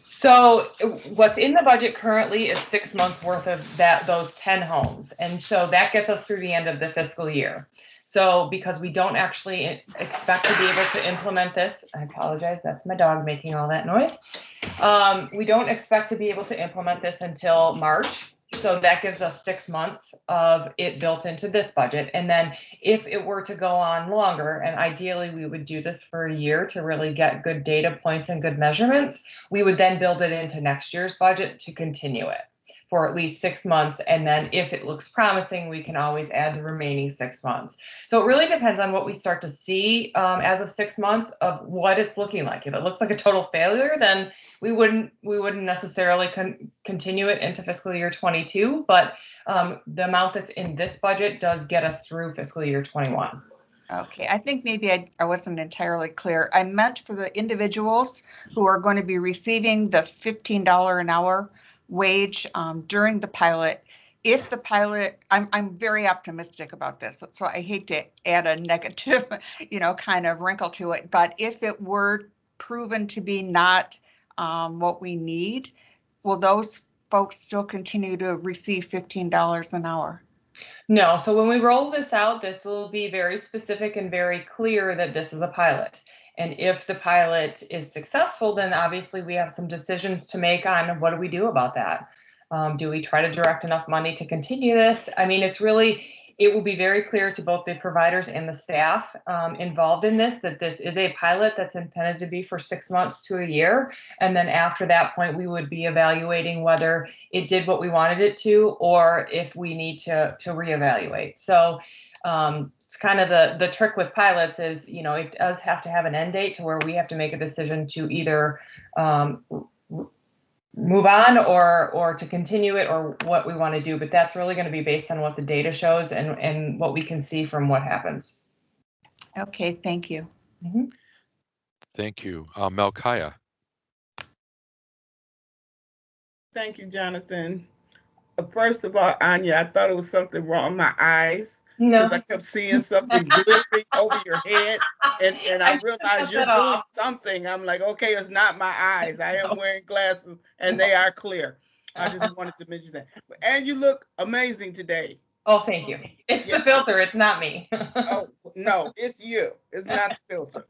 So what's in the budget currently is 6 months worth of those 10 homes. And so that gets us through the end of the fiscal year. So because we don't actually expect to be able to implement this, I apologize, that's my dog making all that noise. We don't expect to be able to implement this until March. So that gives us 6 months of it built into this budget. And then if it were to go on longer, and ideally we would do this for a year to really get good data points and good measurements, we would then build it into next year's budget to continue it for at least 6 months. And then if it looks promising, we can always add the remaining 6 months. So it really depends on what we start to see as of 6 months of what it's looking like. If it looks like a total failure, then we wouldn't necessarily continue it into fiscal year 22, but the amount that's in this budget does get us through fiscal year 21. Okay, I think maybe I wasn't entirely clear. I meant for the individuals who are going to be receiving the $15 an hour wage during the pilot. If the pilot, I'm very optimistic about this, so I hate to add a negative, kind of wrinkle to it. But if it were proven to be not what we need, will those folks still continue to receive $15 an hour? No. So when we roll this out, this will be very specific and very clear that this is a pilot. And if the pilot is successful, then obviously we have some decisions to make on what do we do about that. Do we try to direct enough money to continue this? I mean, it's really, it will be very clear to both the providers and the staff involved in this that this is a pilot that's intended to be for 6 months to a year. And then after that point, we would be evaluating whether it did what we wanted it to, or if we need to reevaluate. So it's kind of the trick with pilots is, it does have to have an end date to where we have to make a decision to either move on or to continue it, or what we want to do. But that's really going to be based on what the data shows and what we can see from what happens. Okay, thank you. Mm-hmm. Thank you. Melchiah. Thank you, Jonathan. First of all, Anya, I thought it was something wrong with my eyes. No. Because I kept seeing something glittering over your head, and I realized you're doing something. I'm like, okay, it's not my eyes. I am wearing glasses, and they are clear. I just wanted to mention that. And you look amazing today. Oh, thank you. It's the filter. It's not me. Oh, no, it's you. It's not the filter.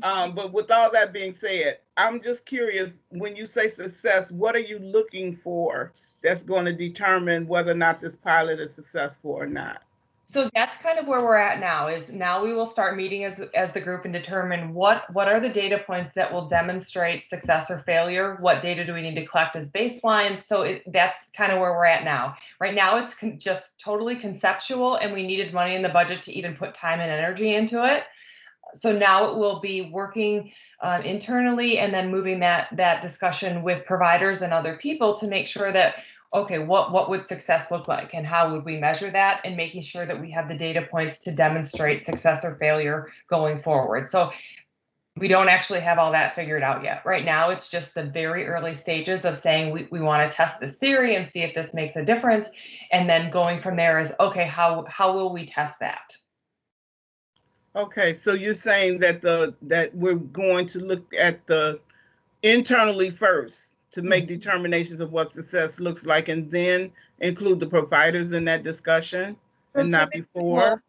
But with all that being said, I'm just curious, when you say success, what are you looking for that's going to determine whether or not this pilot is successful or not? So that's kind of where we're at now. Is now we will start meeting as the group and determine what are the data points that will demonstrate success or failure. What data do we need to collect as baseline? So that's kind of where we're at now. Right now, it's just totally conceptual, and we needed money in the budget to even put time and energy into it. So now it will be working internally, and then moving that discussion with providers and other people to make sure that, okay, what would success look like, and how would we measure that, and making sure that we have the data points to demonstrate success or failure going forward. So we don't actually have all that figured out yet. Right now, it's just the very early stages of saying we want to test this theory and see if this makes a difference. And then going from there is, okay, how will we test that? Okay, so you're saying that that we're going to look at the internally first to make determinations of what success looks like, and then include the providers in that discussion, and not before?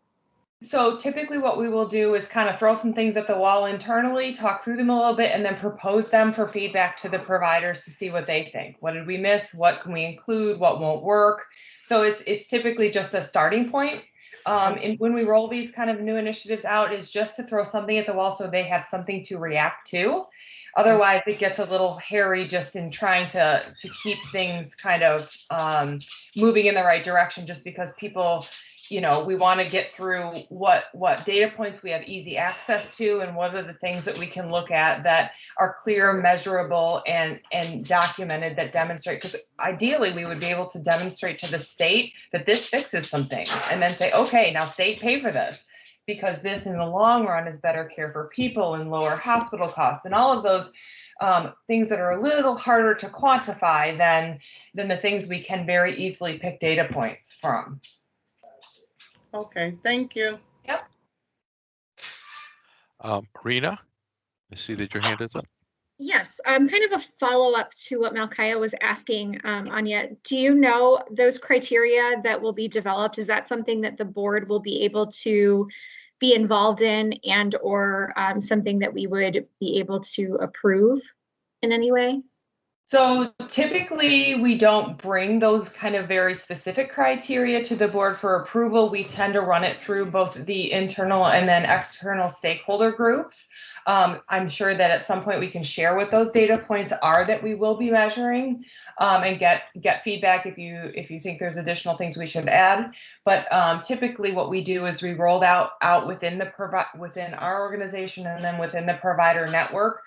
So typically what we will do is kind of throw some things at the wall internally, talk through them a little bit, and then propose them for feedback to the providers to see what they think. What did we miss? What can we include? What won't work? So it's typically just a starting point. And when we roll these kind of new initiatives out, is just to throw something at the wall so they have something to react to. Otherwise, it gets a little hairy just in trying to keep things kind of moving in the right direction, just because people, we want to get through what data points we have easy access to, and what are the things that we can look at that are clear, measurable, and documented, that demonstrate, because ideally we would be able to demonstrate to the state that this fixes some things, and then say, okay, now state, pay for this, because this in the long run is better care for people and lower hospital costs, and all of those things that are a little harder to quantify than the things we can very easily pick data points from. Okay, thank you. Yep. Rena, I see that your hand is up. Yes, kind of a follow-up to what Melchiah was asking, Anya. Do you know those criteria that will be developed? Is that something that the board will be able to be involved in, and or something that we would be able to approve in any way? So typically we don't bring those kind of very specific criteria to the board for approval. We tend to run it through both the internal and then external stakeholder groups. I'm sure that at some point we can share what those data points are that we will be measuring, and get feedback if you think there's additional things we should add. But typically what we do is we roll out within our organization and then within the provider network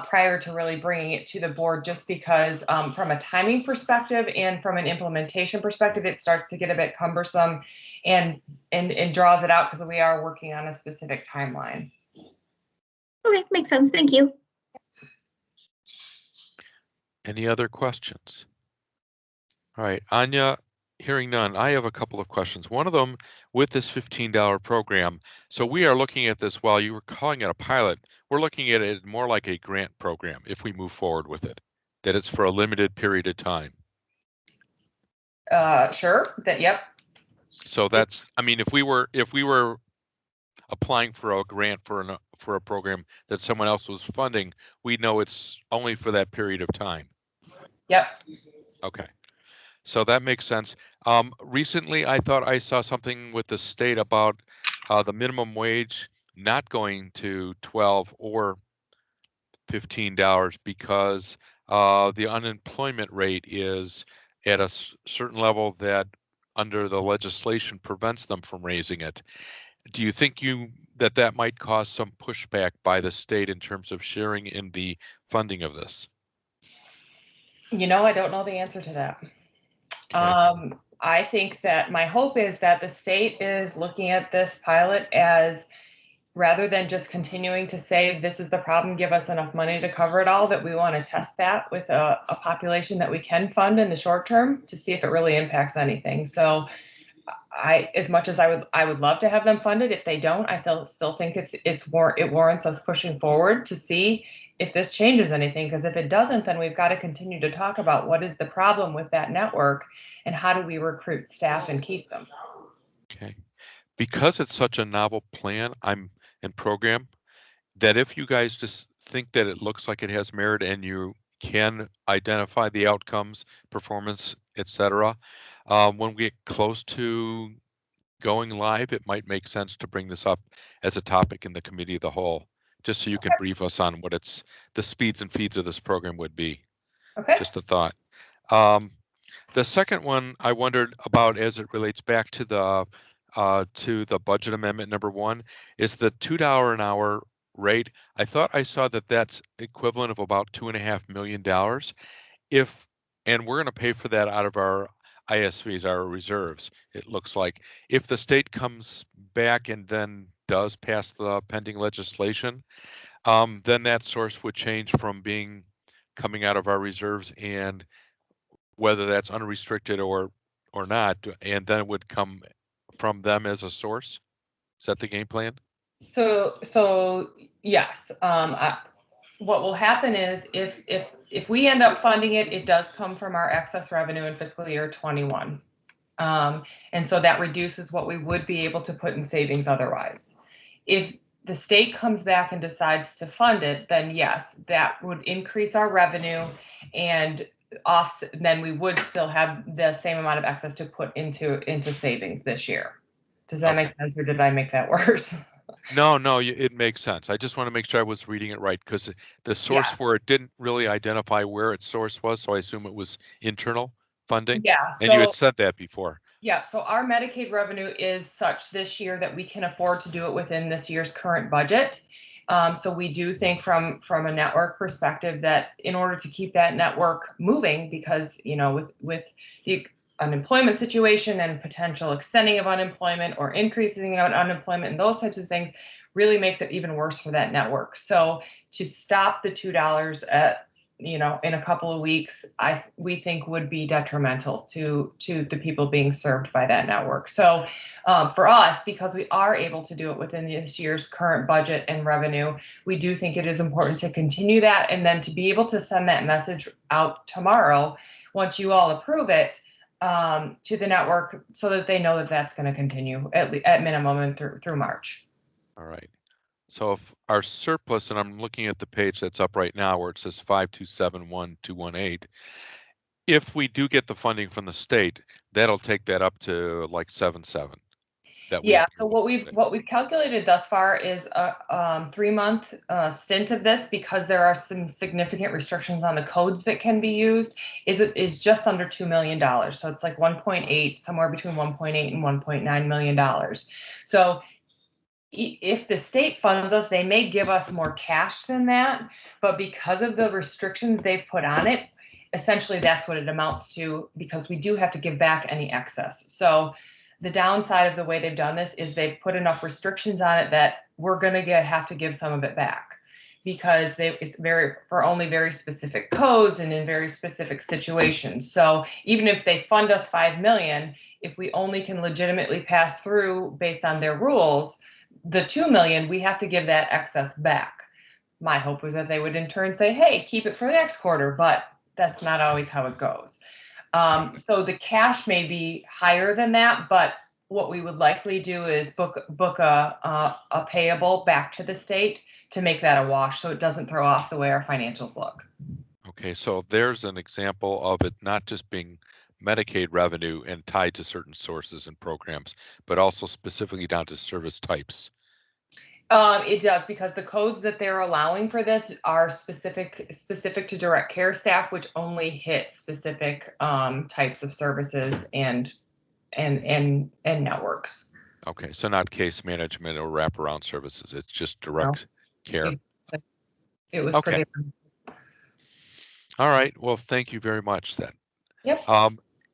prior to really bringing it to the board, just because from a timing perspective and from an implementation perspective, it starts to get a bit cumbersome and draws it out, because we are working on a specific timeline. Okay, makes sense. Thank you. Any other questions? All right, Anya, hearing none, I have a couple of questions. One of them, with this $15 program, so we are looking at this, while you were calling it a pilot, we're looking at it more like a grant program if we move forward with it, that it's for a limited period of time. Sure. Yep. So that's, I mean, if we were applying for a grant for a program that someone else was funding, we know it's only for that period of time. Yep. Okay, so that makes sense. Recently, I thought I saw something with the state about the minimum wage not going to 12 or $15 because the unemployment rate is at a certain level that under the legislation prevents them from raising it. Do you think that might cause some pushback by the state in terms of sharing in the funding of this? I don't know the answer to that. Okay. I think that my hope is that the state is looking at this pilot as, rather than just continuing to say, this is the problem, give us enough money to cover it all, that we want to test that with a population that we can fund in the short term to see if it really impacts anything. So as much as I would love to have them funded, if they don't, I still think it warrants us pushing forward to see if this changes anything. Because if it doesn't, then we've got to continue to talk about what is the problem with that network and how do we recruit staff and keep them. Okay. Because it's such a novel plan and program, that if you guys just think that it looks like it has merit and you can identify the outcomes, performance, etc., when we get close to going live, it might make sense to bring this up as a topic in the committee of the whole, just so you can brief us on what the speeds and feeds of this program would be. Okay. Just a thought. The second one I wondered about, as it relates back to the budget amendment number 1, is the $2 an hour rate. I thought I saw that that's equivalent of about $2.5 million. And we're going to pay for that out of our ISVs, our reserves. It looks like if the state comes back and then does pass the pending legislation, then that source would change from coming out of our reserves, and whether that's unrestricted or not, and then it would come from them as a source. Is that the game plan? So yes. What will happen is if we end up funding it, it does come from our excess revenue in fiscal year 21. And so that reduces what we would be able to put in savings otherwise. If the state comes back and decides to fund it, then yes, that would increase our revenue and then we would still have the same amount of excess to put into savings this year. Does that make sense, or did I make that worse? No, it makes sense. I just want to make sure I was reading it right, because the source for it didn't really identify where its source was, so I assume it was internal funding. Yeah. And you had said that before. Yeah, so our Medicaid revenue is such this year that we can afford to do it within this year's current budget. So we do think from a network perspective that in order to keep that network moving, because with the unemployment situation and potential extending of unemployment or increasing of unemployment and those types of things really makes it even worse for that network. So to stop the $2 at in a couple of weeks, we think would be detrimental to the people being served by that network. So for us, because we are able to do it within this year's current budget and revenue, we do think it is important to continue that, and then to be able to send that message out tomorrow, once you all approve it, to the network, so that they know that that's going to continue at minimum and through March. All right. So if our surplus, and I'm looking at the page that's up right now where it says 5271218, if we do get the funding from the state, that'll take that up to like 77. Yeah. So what we've calculated thus far is a 3-month stint of this, because there are some significant restrictions on the codes that can be used. Is just under $2 million. So it's like 1.8, somewhere between 1.8 and 1.9 million dollars. So if the state funds us, they may give us more cash than that, but because of the restrictions they've put on it, essentially that's what it amounts to, because we do have to give back any excess. So the downside of the way they've done this is they've put enough restrictions on it that we're going to have to give some of it back, because it's for only very specific codes and in very specific situations. So even if they fund us $5 million, if we only can legitimately pass through based on their rules the $2 million, we have to give that excess back. My hope was that they would in turn say, hey, keep it for the next quarter, but that's not always how it goes. So the cash may be higher than that, but what we would likely do is book a payable back to the state to make that a wash, so it doesn't throw off the way our financials look. Okay, so there's an example of it not just being Medicaid revenue and tied to certain sources and programs, but also specifically down to service types. It does, because the codes that they're allowing for this are specific to direct care staff, which only hit specific types of services and networks. Okay, so not case management or wraparound services. It's just direct care. It was okay. pretty. All right. Well, thank you very much then. Yep.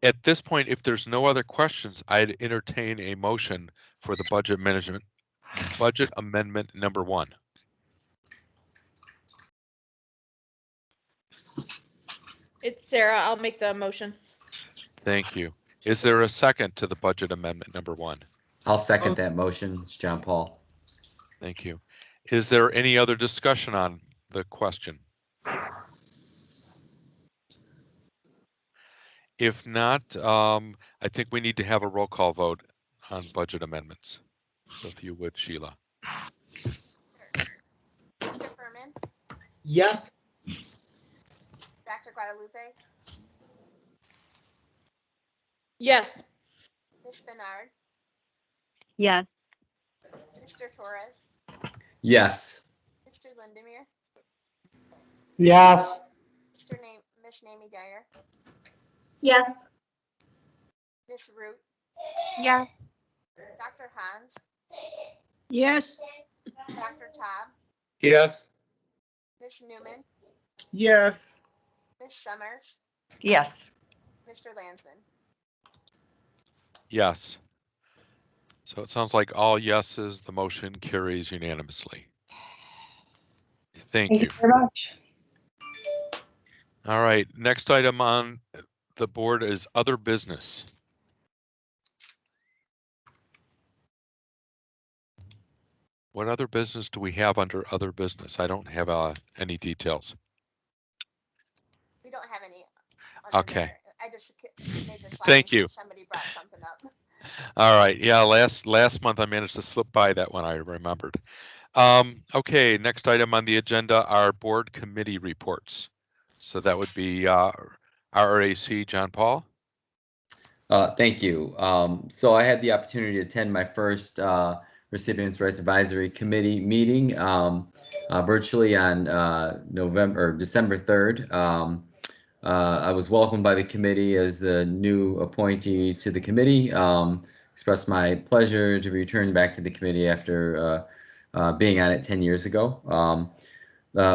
At this point, if there's no other questions, I'd entertain a motion for the budget amendment number 1. It's Sarah. I'll make the motion. Thank you. Is there a second to the budget amendment number 1? I'll second that motion. It's John Paul. Thank you. Is there any other discussion on the question? If not, I think we need to have a roll call vote on budget amendments. So if you would, Sheila. Mr. Furman, Yes. Dr. Guadalupe, Yes. Ms. Bernard, Yes. Mr. Torres, Yes. Mr. Lindemeyer, Yes. Miss Namie Dyer, Yes. Miss Root, Yes. Dr. Hans, Yes. Dr. Taub, Yes. Miss Newman, Yes. Miss Summers, Yes. Mr. Landsman. Yes. So it sounds like all yeses, the motion carries unanimously. Thank you. Very much. All right, next item on the board is other business. What other business do we have under other business? I don't have any details. We don't have any. Okay. I just made this. Thank you. Somebody brought something up. All right. Yeah, last month I managed to slip by that one. I remembered. Okay, next item on the agenda are board committee reports. So that would be RRAC, John Paul. Thank you. So I had the opportunity to attend my first Recipients' Rights Advisory Committee meeting virtually on December 3rd. I was welcomed by the committee as the new appointee to the committee. Expressed my pleasure to return back to the committee after being on it 10 years ago.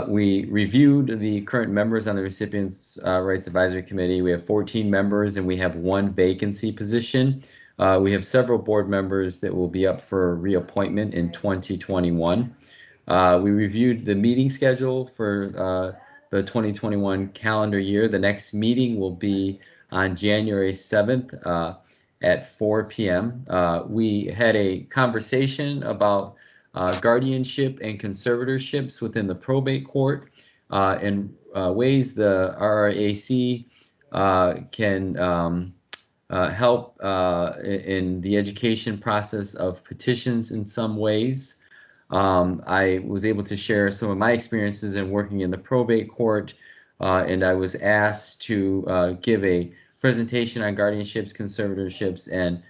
We reviewed the current members on the Recipients' Rights Advisory Committee. We have 14 members and we have 1 vacancy position. We have several board members that will be up for reappointment in 2021. We reviewed the meeting schedule for the 2021 calendar year. The next meeting will be on January 7th at 4 p.m. We had a conversation about guardianship and conservatorships within the probate court and ways the RRAC can help in the education process of petitions in some ways. I was able to share some of my experiences in working in the probate court, and I was asked to give a presentation on guardianships, conservatorships, and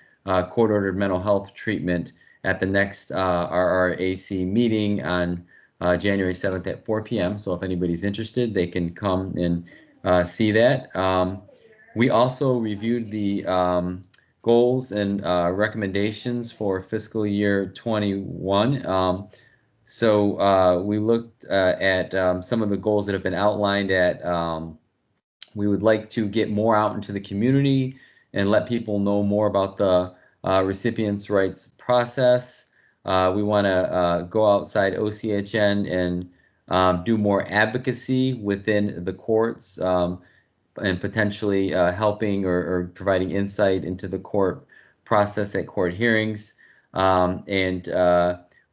court-ordered mental health treatment at the next RRAC meeting on January 7th at 4 p.m. So if anybody's interested, they can come and see that. We also reviewed the goals and recommendations for fiscal year 21. So we looked at some of the goals that have been outlined at we would like to get more out into the community and let people know more about the recipients' rights process. We want to go outside OCHN and do more advocacy within the courts and potentially helping or providing insight into the court process at court hearings. And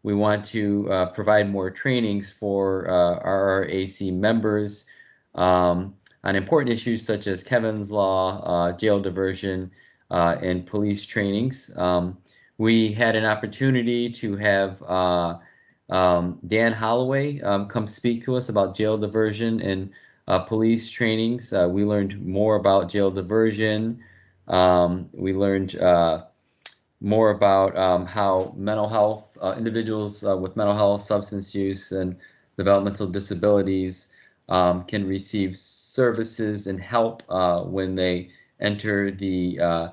we want to provide more trainings for RRAC members on important issues such as Kevin's Law, jail diversion, and police trainings. We had an opportunity to have Dan Holloway come speak to us about jail diversion and police trainings. We learned more about jail diversion, We learned more about how mental health, individuals with mental health, substance use, and developmental disabilities can receive services and help when they enter the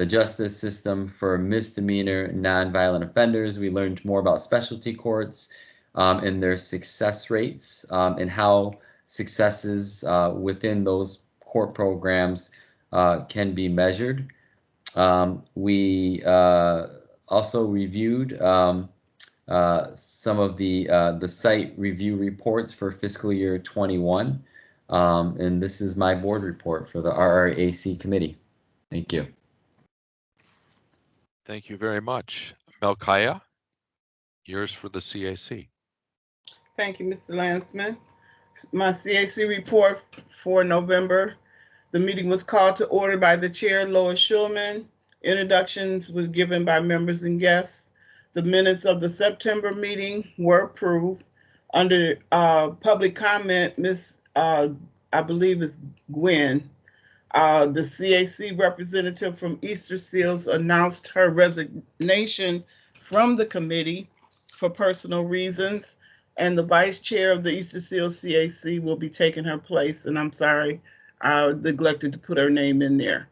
justice system for misdemeanor nonviolent offenders. We learned more about specialty courts and their success rates and how successes within those court programs can be measured. We also reviewed some of the site review reports for fiscal year 21. And this is my board report for the RRAC committee. Thank you. Thank you very much. Melkaya, yours for the CAC. Thank you, Mr. Landsman. My CAC report for November. The meeting was called to order by the chair, Lois Schulman. Introductions was given by members and guests. The minutes of the September meeting were approved. Under public comment, I believe it's Gwen, the CAC representative from Easter Seals announced her resignation from the committee for personal reasons, and the vice chair of the Easter Seals CAC will be taking her place, and I'm sorry, I neglected to put her name in there.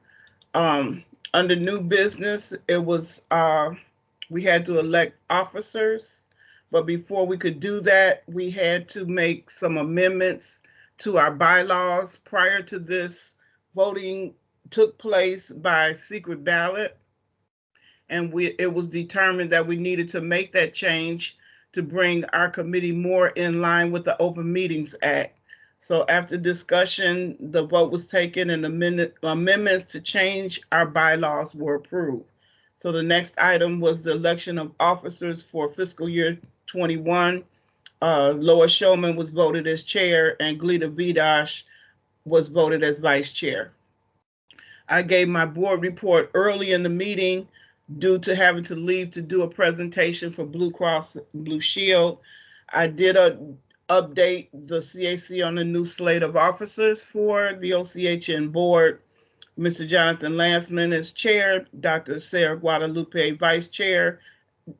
Under new business, it was, we had to elect officers, but before we could do that, we had to make some amendments to our bylaws. Prior to this, voting took place by secret ballot, and it was determined that we needed to make that change to bring our committee more in line with the Open Meetings Act. So after discussion, the vote was taken and amendments to change our bylaws were approved. So the next item was the election of officers for fiscal year 21. Lois Schulman was voted as chair and Glita Vidash was voted as vice chair. I gave my board report early in the meeting due to having to leave to do a presentation for Blue Cross Blue Shield. I did update the CAC on the new slate of officers for the OCHN board. Mr. Jonathan Landsman is chair, Dr. Sarah Guadalupe vice chair,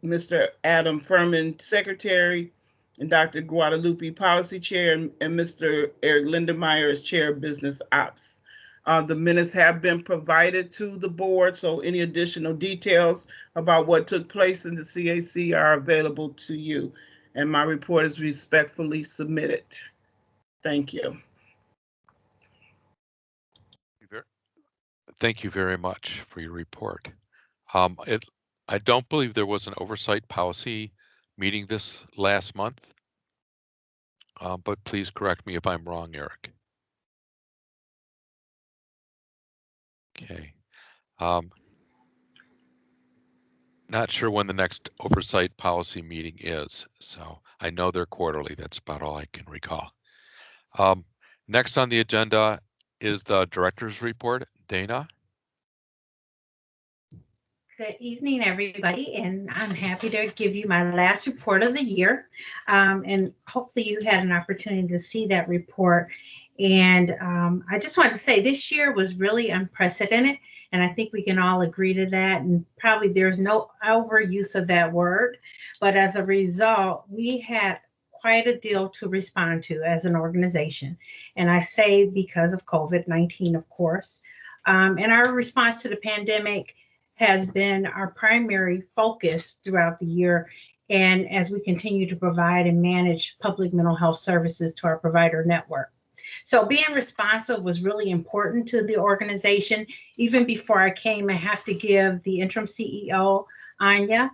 Mr. Adam Furman secretary, and Dr. Guadalupe policy chair, and Mr. Eric Lindemeyer is chair of business ops. The minutes have been provided to the board, so any additional details about what took place in the CAC are available to you. And my report is respectfully submitted. Thank you. Thank you very much for your report. I don't believe there was an oversight policy meeting this last month, but please correct me if I'm wrong, Eric. Okay. Not sure when the next oversight policy meeting is, so I know they're quarterly. That's about all I can recall. Next on the agenda is the director's report. Dana? Good evening, everybody, and I'm happy to give you my last report of the year. And hopefully you had an opportunity to see that report. And I just wanted to say this year was really unprecedented, and I think we can all agree to that. And probably there's no overuse of that word, but as a result, we had quite a deal to respond to as an organization. And I say because of COVID-19, of course. And our response to the pandemic has been our primary focus throughout the year, and as we continue to provide and manage public mental health services to our provider network. So being responsive was really important to the organization. Even before I came, I have to give the interim CEO, Anya,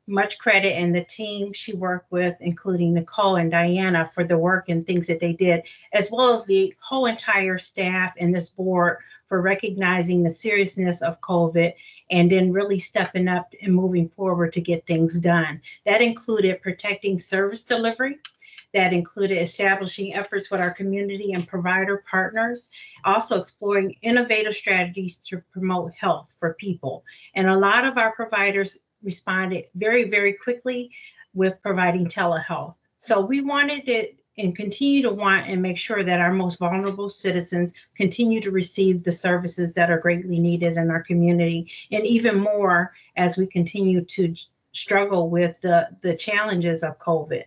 much credit, and the team she worked with, including Nicole and Diana, for the work and things that they did, as well as the whole entire staff and this board for recognizing the seriousness of COVID and then really stepping up and moving forward to get things done. That included protecting service delivery. That included establishing efforts with our community and provider partners, also exploring innovative strategies to promote health for people. And a lot of our providers responded very, very quickly with providing telehealth. So we wanted it and continue to want and make sure that our most vulnerable citizens continue to receive the services that are greatly needed in our community, and even more as we continue to struggle with the challenges of COVID.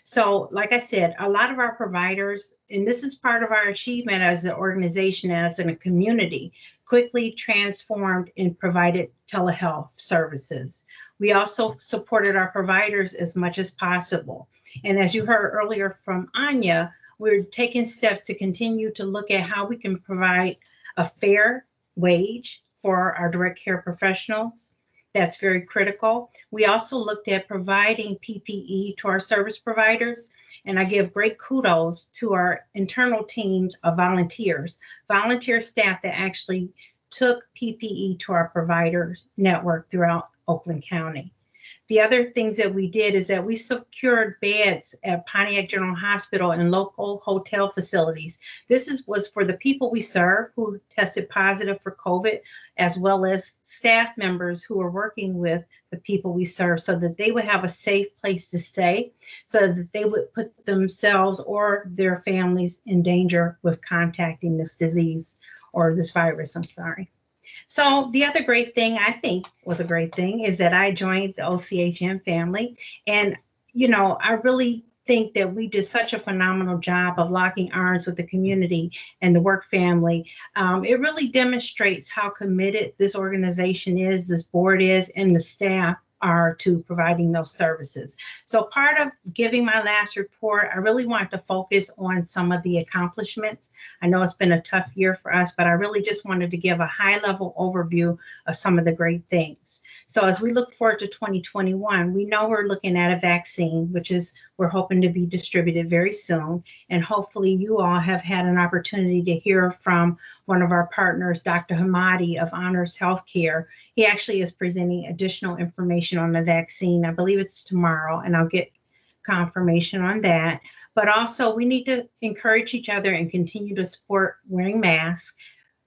So, like I said, a lot of our providers, and this is part of our achievement as an organization, as in a community, quickly transformed and provided telehealth services. We also supported our providers as much as possible. And as you heard earlier from Anya, we're taking steps to continue to look at how we can provide a fair wage for our direct care professionals. That's very critical. We also looked at providing PPE to our service providers, and I give great kudos to our internal teams of volunteer staff that actually took PPE to our providers network throughout Oakland County. The other things that we did is that we secured beds at Pontiac General Hospital and local hotel facilities. This was for the people we serve who tested positive for COVID, as well as staff members who are working with the people we serve, so that they would have a safe place to stay, so that they would put themselves or their families in danger with contacting this disease or this virus, I'm sorry. So the other great thing, I think was a great thing, is that I joined the OCHN family. And, you know, I really think that we did such a phenomenal job of locking arms with the community and the work family. It really demonstrates how committed this organization is, this board is, and the staff are to providing those services. So part of giving my last report, I really wanted to focus on some of the accomplishments. I know it's been a tough year for us, but I really just wanted to give a high-level overview of some of the great things. So as we look forward to 2021, we know we're looking at a vaccine, which is we're hoping to be distributed very soon. And hopefully you all have had an opportunity to hear from one of our partners, Dr. Hamadi of Honors Healthcare. He actually is presenting additional information on the vaccine. I believe it's tomorrow, and I'll get confirmation on that. But also we need to encourage each other and continue to support wearing masks,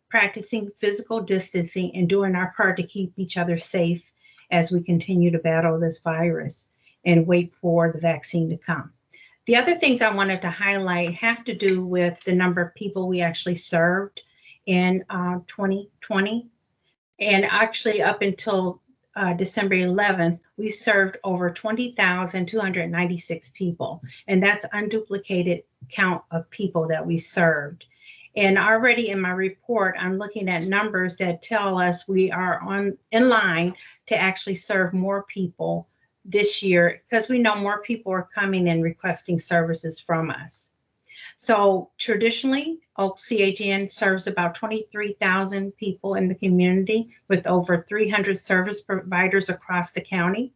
practicing physical distancing, and doing our part to keep each other safe as we continue to battle this virus and wait for the vaccine to come. The other things I wanted to highlight have to do with the number of people we actually served in 2020. And actually up until December 11th, we served over 20,296 people. And that's unduplicated count of people that we served. And already in my report, I'm looking at numbers that tell us we are in line to actually serve more people this year, because we know more people are coming and requesting services from us. So traditionally, OCHN serves about 23,000 people in the community with over 300 service providers across the county.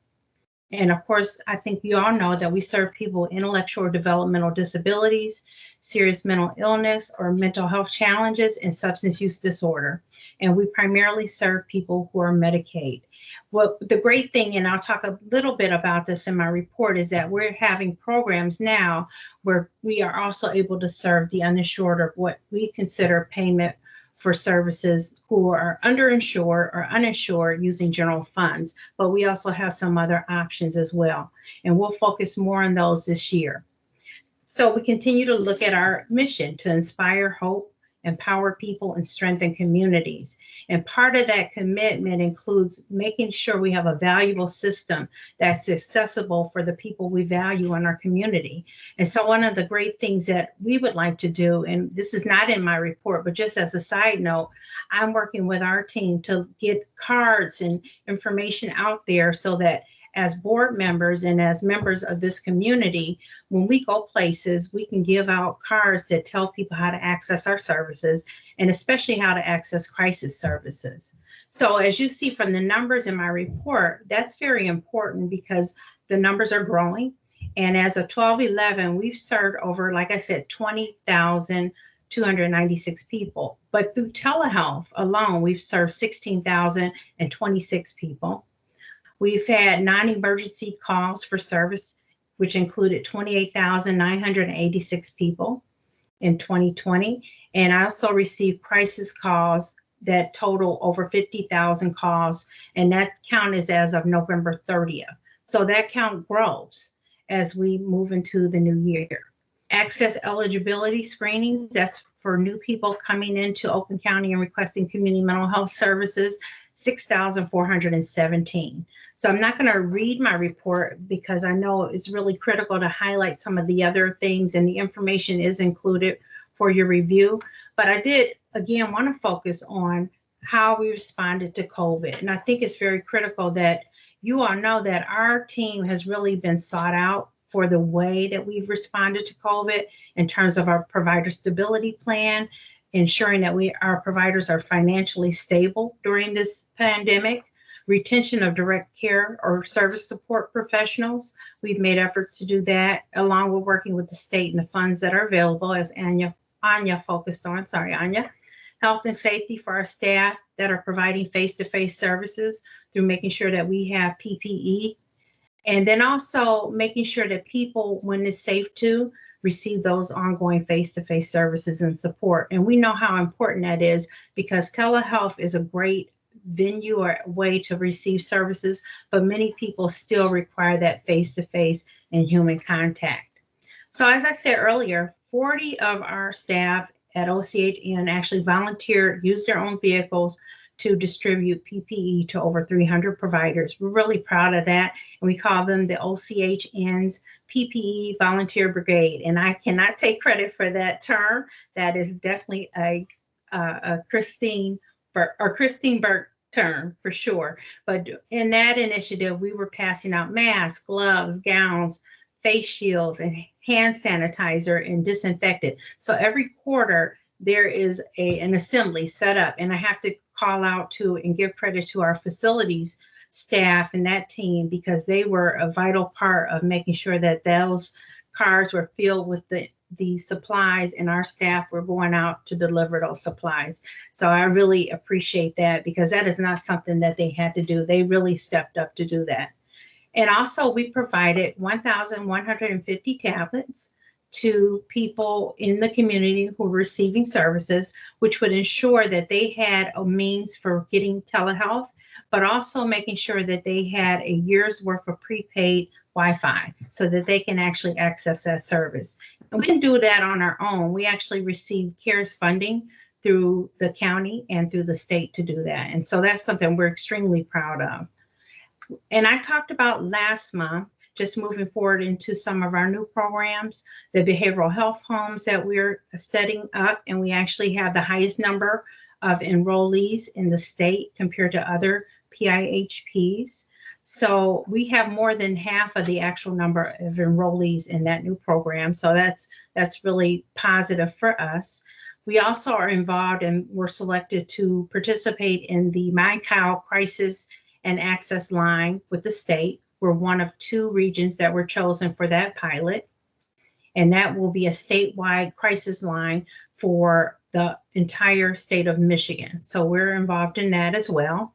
And of course, I think you all know that we serve people with intellectual or developmental disabilities, serious mental illness or mental health challenges, and substance use disorder. And we primarily serve people who are Medicaid. Well, the great thing, and I'll talk a little bit about this in my report, is that we're having programs now where we are also able to serve the uninsured, or what we consider payment for services who are underinsured or uninsured using general funds, but we also have some other options as well. And we'll focus more on those this year. So we continue to look at our mission to inspire hope, empower people, and strengthen communities. And part of that commitment includes making sure we have a valuable system that's accessible for the people we value in our community. And so one of the great things that we would like to do, and this is not in my report, but just as a side note, I'm working with our team to get cards and information out there so that as board members and as members of this community, when we go places, we can give out cards that tell people how to access our services, and especially how to access crisis services. So as you see from the numbers in my report, that's very important because the numbers are growing. And as of 12/11, we've served over, like I said, 20,296 people. But through telehealth alone, we've served 16,026 people. We've had non-emergency calls for service, which included 28,986 people in 2020. And I also received crisis calls that total over 50,000 calls. And that count is as of November 30th. So that count grows as we move into the new year. Access eligibility screenings, that's for new people coming into Oakland County and requesting community mental health services, 6,417. So I'm not going to read my report because I know it's really critical to highlight some of the other things, and the information is included for your review. But I did, again, want to focus on how we responded to COVID. And I think it's very critical that you all know that our team has really been sought out for the way that we've responded to COVID in terms of our provider stability plan, ensuring that our providers are financially stable during this pandemic, retention of direct care or service support professionals. We've made efforts to do that, along with working with the state and the funds that are available, as Anya focused on. Sorry, Anya. Health and safety for our staff that are providing face-to-face services through making sure that we have PPE. And then also making sure that people, when it's safe to, receive those ongoing face-to-face services and support. And we know how important that is, because telehealth is a great venue or way to receive services, but many people still require that face-to-face and human contact. So as I said earlier, 40 of our staff at OCHN actually volunteered, used their own vehicles to distribute PPE to over 300 providers. We're really proud of that. And we call them the OCHN's PPE Volunteer Brigade. And I cannot take credit for that term. That is definitely a Christine Burke term for sure. But in that initiative, we were passing out masks, gloves, gowns, face shields, and hand sanitizer and disinfectant. So every quarter, there is an assembly set up, and I have to call out to and give credit to our facilities staff and that team, because they were a vital part of making sure that those cars were filled with the supplies, and our staff were going out to deliver those supplies. So I really appreciate that, because that is not something that they had to do. They really stepped up to do that. And also we provided 1,150 tablets to people in the community who were receiving services, which would ensure that they had a means for getting telehealth, but also making sure that they had a year's worth of prepaid Wi-Fi so that they can actually access that service. And we didn't do that on our own. We actually received CARES funding through the county and through the state to do that. And so that's something we're extremely proud of. And I talked about last month, just moving forward into some of our new programs, the behavioral health homes that we're setting up, and we actually have the highest number of enrollees in the state compared to other PIHPs. So we have more than half of the actual number of enrollees in that new program. So that's really positive for us. We also are involved and were selected to participate in the MyCal Crisis and Access Line with the state. We're one of 2 regions that were chosen for that pilot. And that will be a statewide crisis line for the entire state of Michigan. So we're involved in that as well.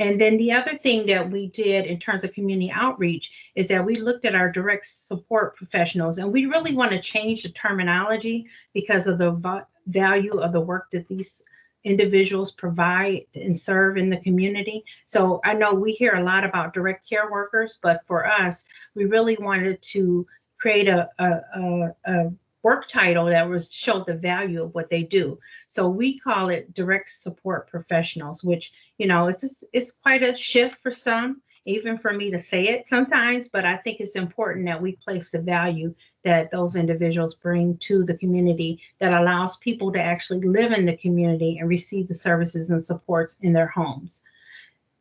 And then the other thing that we did in terms of community outreach is that we looked at our direct support professionals, and we really want to change the terminology because of the value of the work that these individuals provide and serve in the community. So I know we hear a lot about direct care workers, but for us, we really wanted to create a work title that was show the value of what they do. So we call it direct support professionals, which, you know, it's quite a shift for some, even for me to say it sometimes, but I think it's important that we place the value that those individuals bring to the community that allows people to actually live in the community and receive the services and supports in their homes.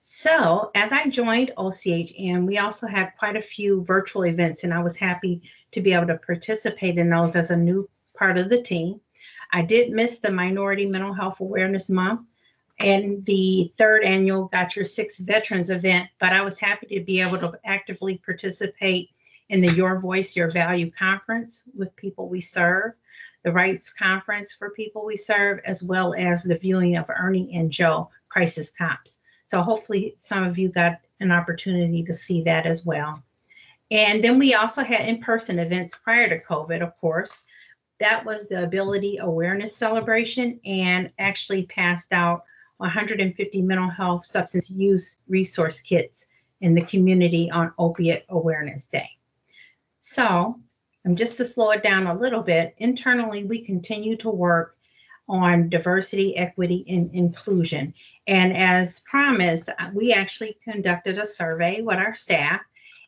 So as I joined OCHN, we also had quite a few virtual events, and I was happy to be able to participate in those as a new part of the team. I did miss the Minority Mental Health Awareness Month and the 3rd annual Got Your 6 Veterans event, but I was happy to be able to actively participate in the Your Voice, Your Value conference with people we serve, the Rights Conference for people we serve, as well as the viewing of Ernie and Joe Crisis Cops. So hopefully some of you got an opportunity to see that as well. And then we also had in-person events prior to COVID, of course. That was the Ability Awareness Celebration, and actually passed out 150 mental health substance use resource kits in the community on Opiate Awareness Day. So just to slow it down a little bit, internally, we continue to work on diversity, equity, and inclusion. And as promised, we actually conducted a survey with our staff,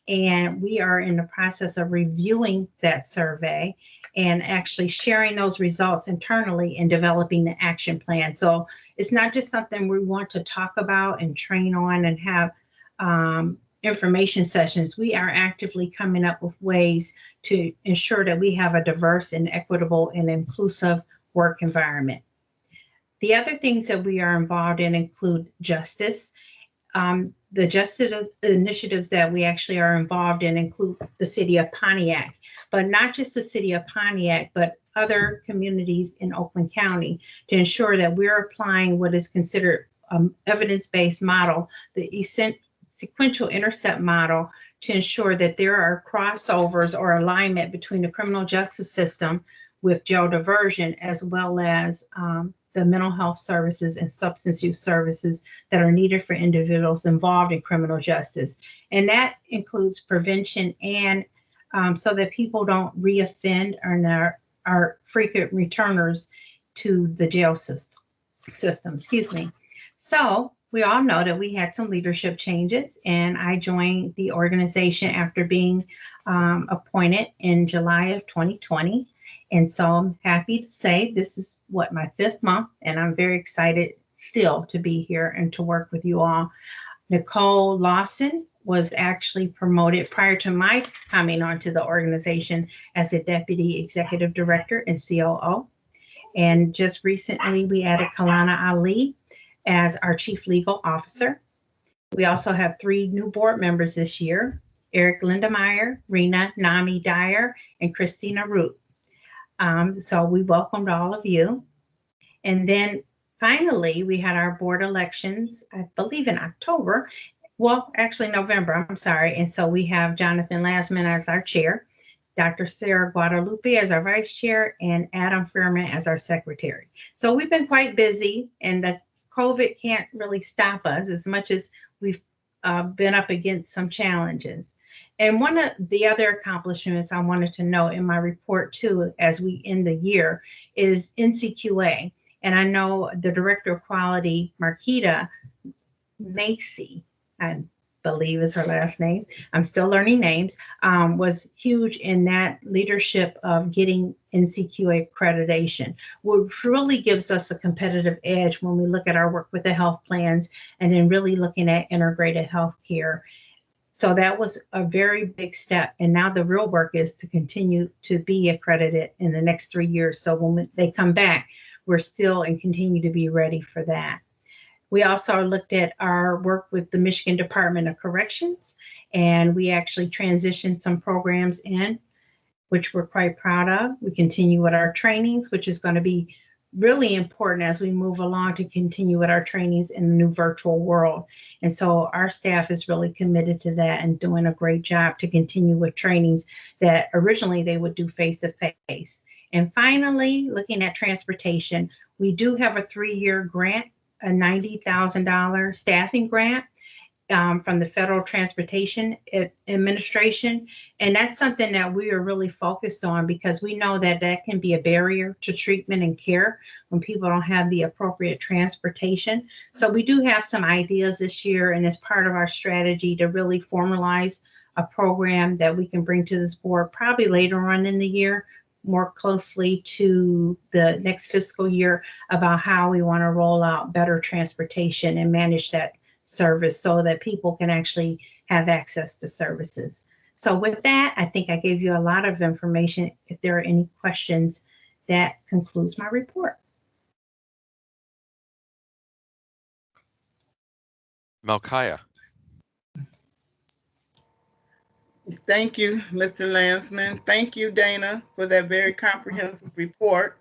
and we are in the process of reviewing that survey and actually sharing those results internally and developing the action plan. So it's not just something we want to talk about and train on and have information sessions. We are actively coming up with ways to ensure that we have a diverse and equitable and inclusive work environment. The other things that we are involved in include justice. The justice initiatives that we actually are involved in include the city of Pontiac, but not just the city of Pontiac, but other communities in Oakland County, to ensure that we're applying what is considered evidence-based model, the sequential intercept model, to ensure that there are crossovers or alignment between the criminal justice system with jail diversion, as well as the mental health services and substance use services that are needed for individuals involved in criminal justice. And that includes prevention and so that people don't reoffend or are frequent returners to the jail system. Excuse me. So we all know that we had some leadership changes, and I joined the organization after being appointed in July of 2020. And so I'm happy to say this is my 5th month, and I'm very excited still to be here and to work with you all. Nicole Lawson was actually promoted prior to my coming onto the organization as a Deputy Executive Director and COO. And just recently we added Kalana Ali as our Chief Legal Officer. We also have 3 new board members this year: Eric Lindemeyer, Rena Nami Dyer, and Christina Root. So we welcomed all of you. And then finally, we had our board elections, I believe in October. Well, actually November, I'm sorry. And so we have Jonathan Lasman as our chair, Dr. Sarah Guadalupe as our vice chair, and Adam Fairman as our secretary. So we've been quite busy, and the COVID can't really stop us as much as we've been up against some challenges. And one of the other accomplishments I wanted to note in my report too, as we end the year, is NCQA. And I know the Director of Quality, Marquita Macy, I believe is her last name, I'm still learning names, was huge in that leadership of getting NCQA accreditation, which really gives us a competitive edge when we look at our work with the health plans and then really looking at integrated health care. So that was a very big step. And now the real work is to continue to be accredited in the next 3 years. So when they come back, we're still and continue to be ready for that. We also looked at our work with the Michigan Department of Corrections, and we actually transitioned some programs in, which we're quite proud of. We continue with our trainings, which is going to be really important as we move along to continue with our trainings in the new virtual world. And so our staff is really committed to that and doing a great job to continue with trainings that originally they would do face-to-face. And finally, looking at transportation, we do have a 3-year grant, a $90,000 staffing grant from the Federal Transportation Administration. And that's something that we are really focused on, because we know that that can be a barrier to treatment and care when people don't have the appropriate transportation. So we do have some ideas this year, and as part of our strategy to really formalize a program that we can bring to this board probably later on in the year, more closely to the next fiscal year, about how we want to roll out better transportation and manage that service so that people can actually have access to services. So with that, I think I gave you a lot of information. If there are any questions, that concludes my report. Malkiah. Thank you, Mr. Landsman. Thank you, Dana, for that very comprehensive report.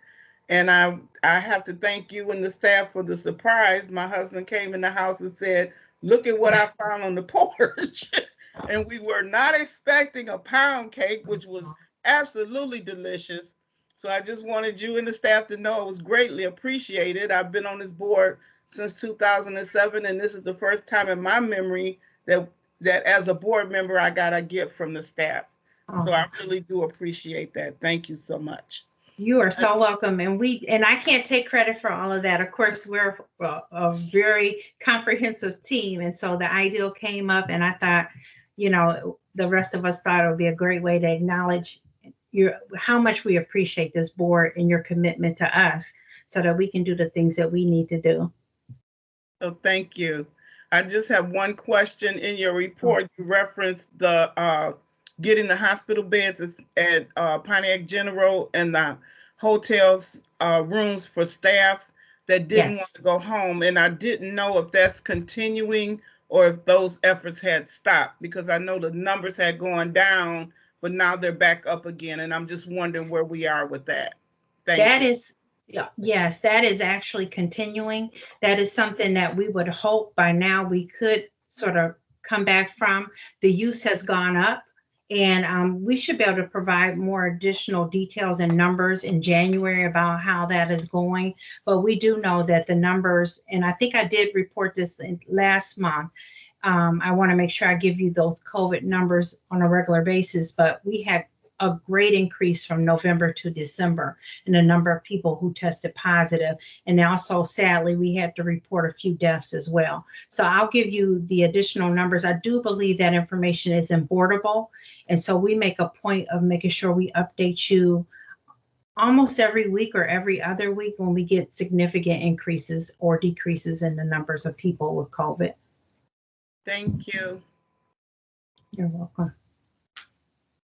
And I have to thank you and the staff for the surprise. My husband came in the house and said, "Look at what I found on the porch." And we were not expecting a pound cake, which was absolutely delicious. So I just wanted you and the staff to know it was greatly appreciated. I've been on this board since 2007, and this is the first time in my memory that as a board member, I got a gift from the staff. So I really do appreciate that. Thank you so much. You are so welcome. And I can't take credit for all of that. Of course, we're a very comprehensive team. And so the ideal came up, and I thought, the rest of us thought it would be a great way to acknowledge how much we appreciate this board and your commitment to us so that we can do the things that we need to do. So thank you. I just have one question. In your report, you referenced the getting the hospital beds at Pontiac General and the hotels rooms for staff that didn't want to go home. And I didn't know if that's continuing or if those efforts had stopped, because I know the numbers had gone down, but now they're back up again. And I'm just wondering where we are with that. Thank you. Yes, that is actually continuing. That is something that we would hope by now we could sort of come back from. The use has gone up, and we should be able to provide more additional details and numbers in January about how that is going. But we do know that the numbers, and I think I did report this last month. I want to make sure I give you those COVID numbers on a regular basis, but we had a great increase from November to December in the number of people who tested positive. And also, sadly, we had to report a few deaths as well. So I'll give you the additional numbers. I do believe that information is boardable. And so we make a point of making sure we update you almost every week or every other week when we get significant increases or decreases in the numbers of people with COVID. Thank you. You're welcome.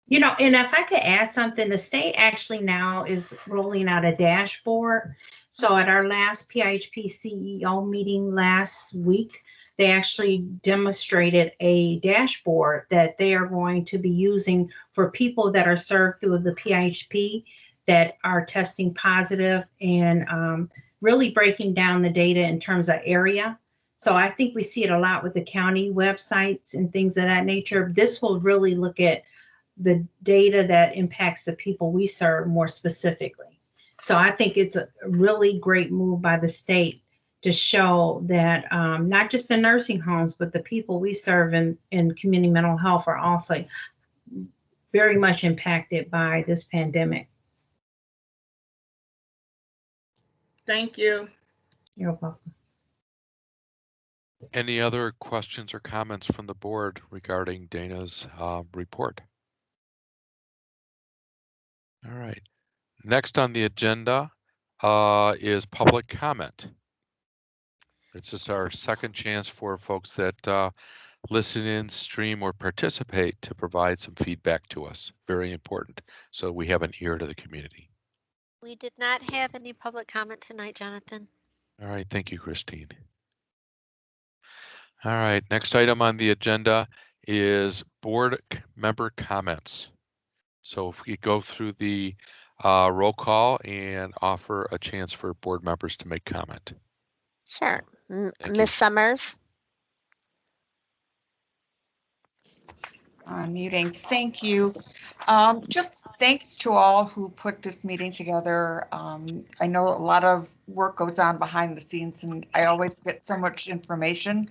And if I could add something, the state actually now is rolling out a dashboard. So at our last PIHP CEO meeting last week, they actually demonstrated a dashboard that they are going to be using for people that are served through the PIHP that are testing positive, and really breaking down the data in terms of area. So I think we see it a lot with the county websites and things of that nature. This will really look at the data that impacts the people we serve more specifically. So I think it's a really great move by the state to show that not just the nursing homes, but the people we serve in community mental health are also very much impacted by this pandemic. Thank you. You're welcome. Any other questions or comments from the board regarding Dana's report? All right. Next on the agenda is public comment. This is our second chance for folks that listen in, stream, or participate to provide some feedback to us. Very important. So we have an ear to the community. We did not have any public comment tonight, Jonathan. All right. Thank you, Christine. All right. Next item on the agenda is board member comments. So if we go through the roll call and offer a chance for board members to make comment. Sure. Ms. Summers. Muting. Thank you. Just thanks to all who put this meeting together. I know a lot of work goes on behind the scenes, and I always get so much information.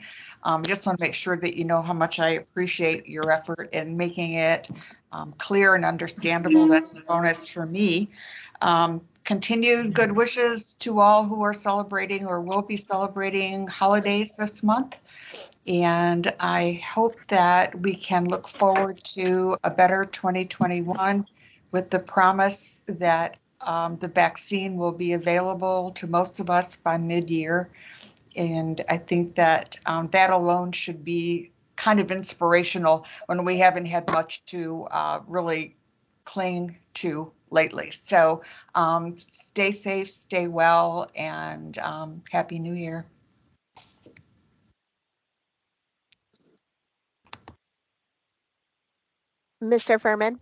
Just want to make sure that you know how much I appreciate your effort in making it clear and understandable. That's a bonus for me. Continued good wishes to all who are celebrating or will be celebrating holidays this month. And I hope that we can look forward to a better 2021 with the promise that the vaccine will be available to most of us by mid-year. And I think that that alone should be kind of inspirational when we haven't had much to really cling to lately. So stay safe, stay well, and Happy New Year. Mr. Furman.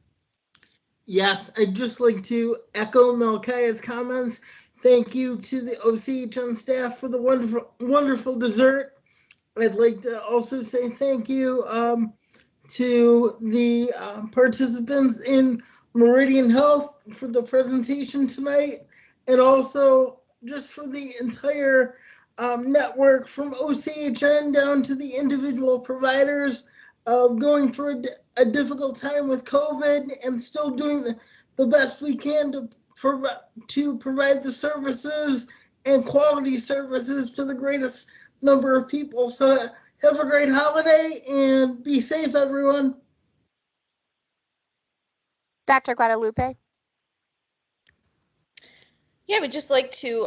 Yes, I'd just like to echo Melchiah's comments. Thank you to the OCHN staff for the wonderful dessert. I'd like to also say thank you to the participants in Meridian Health for the presentation tonight, and also just for the entire network from OCHN down to the individual providers of going through a difficult time with COVID and still doing the best we can to provide the services and quality services to the greatest number of people. So have a great holiday and be safe, everyone. Dr. Guadalupe? Yeah, we'd just like to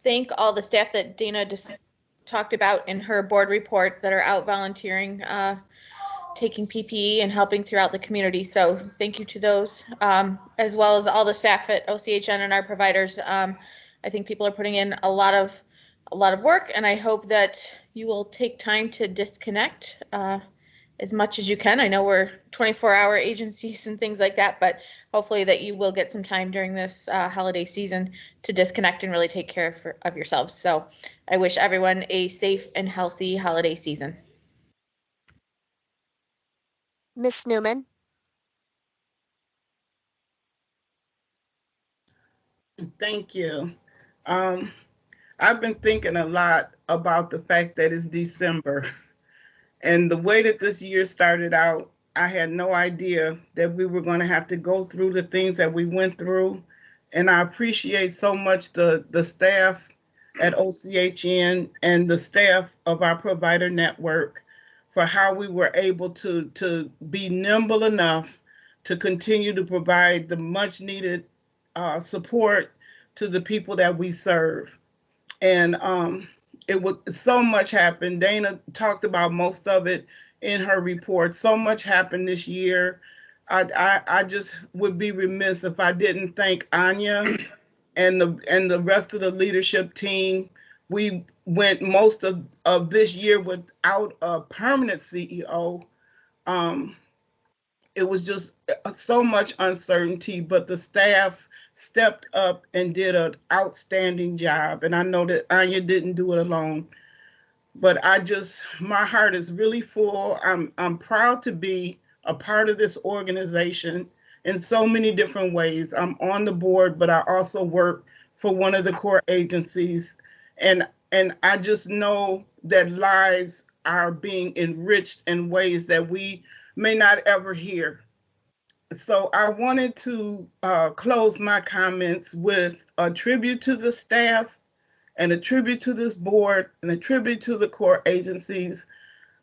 thank all the staff that Dana just talked about in her board report that are out volunteering, taking PPE and helping throughout the community. So thank you to those, as well as all the staff at OCHN and our providers. I think people are putting in a lot of work, and I hope that you will take time to disconnect as much as you can. I know we're 24-hour agencies and things like that, but hopefully that you will get some time during this holiday season to disconnect and really take care of yourselves. So I wish everyone a safe and healthy holiday season. Ms. Newman? Thank you. I've been thinking a lot about the fact that it's December. And the way that this year started out, I had no idea that we were going to have to go through the things that we went through. And I appreciate so much the staff at OCHN and the staff of our provider network for how we were able to be nimble enough to continue to provide the much needed support to the people that we serve. And it was so much happened. Dana talked about most of it in her report. So much happened this year. I just would be remiss if I didn't thank Anya and the rest of the leadership team. We went most of this year without a permanent CEO. It was just so much uncertainty, but the staff stepped up and did an outstanding job. And I know that Anya didn't do it alone, but my heart is really full. I'm proud to be a part of this organization in so many different ways. I'm on the board, but I also work for one of the core agencies. And I just know that lives are being enriched in ways that we may not ever hear. So I wanted to close my comments with a tribute to the staff and a tribute to this board and a tribute to the core agencies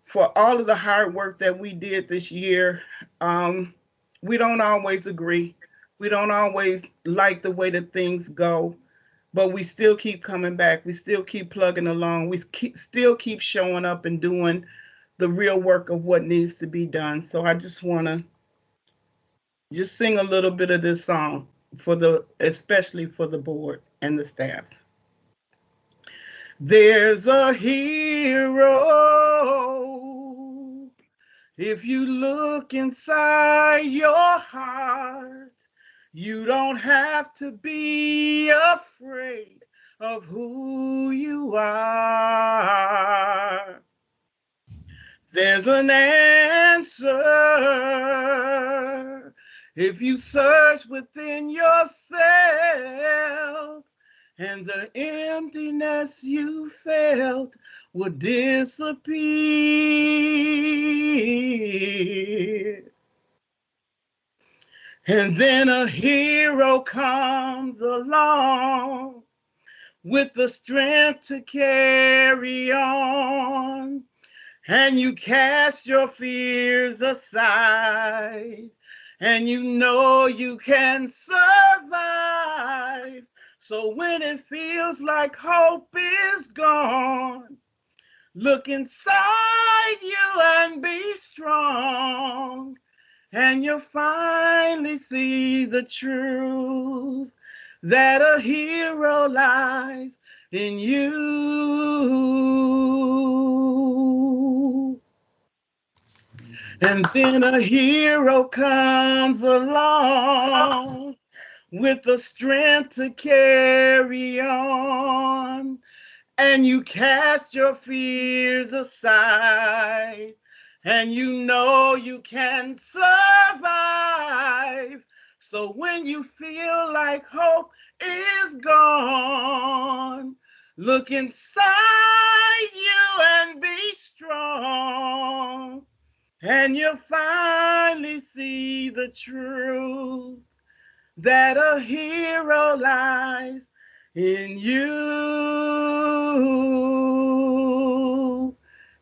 for all of the hard work that we did this year. We don't always agree. We don't always like the way that things go, but we still keep coming back. We still keep plugging along. We still keep showing up and doing the real work of what needs to be done. So I just want to sing a little bit of this song especially for the board and the staff. There's a hero if you look inside your heart. You don't have to be afraid of who you are. There's an answer if you search within yourself, and the emptiness you felt will disappear. And then a hero comes along with the strength to carry on. And you cast your fears aside, and you know you can survive. So when it feels like hope is gone, look inside you and be strong, and you'll finally see the truth that a hero lies in you. And then a hero comes along with the strength to carry on, and you cast your fears aside, and you know you can survive. So when you feel like hope is gone, look inside you and be strong, and you'll finally see the truth that a hero lies in you.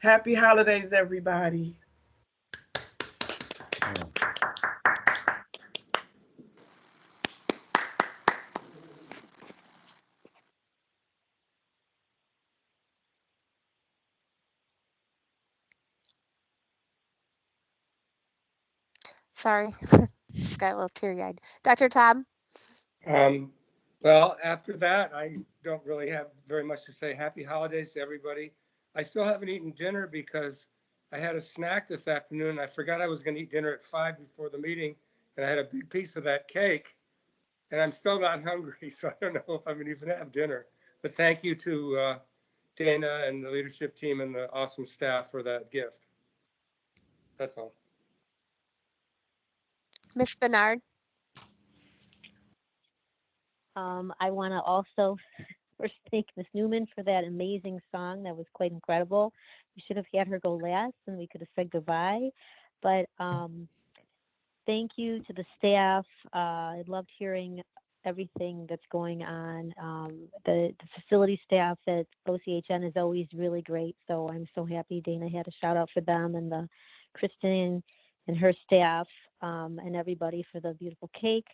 Happy holidays, everybody. Sorry, just got a little teary-eyed. Dr. Tom? Well, after that, I don't really have very much to say. Happy holidays to everybody. I still haven't eaten dinner because I had a snack this afternoon. I forgot I was going to eat dinner at 5 before the meeting, and I had a big piece of that cake, and I'm still not hungry, so I don't know if I'm going to even have dinner. But thank you to Dana and the leadership team and the awesome staff for that gift. That's all. Miss Bernard? I want to also first thank Miss Newman for that amazing song. That was quite incredible. We should have had her go last and we could have said goodbye. But thank you to the staff. I loved hearing everything that's going on. The facility staff at OCHN is always really great. So I'm so happy Dana had a shout out for them, and the Kristen and her staff, and everybody for the beautiful cake.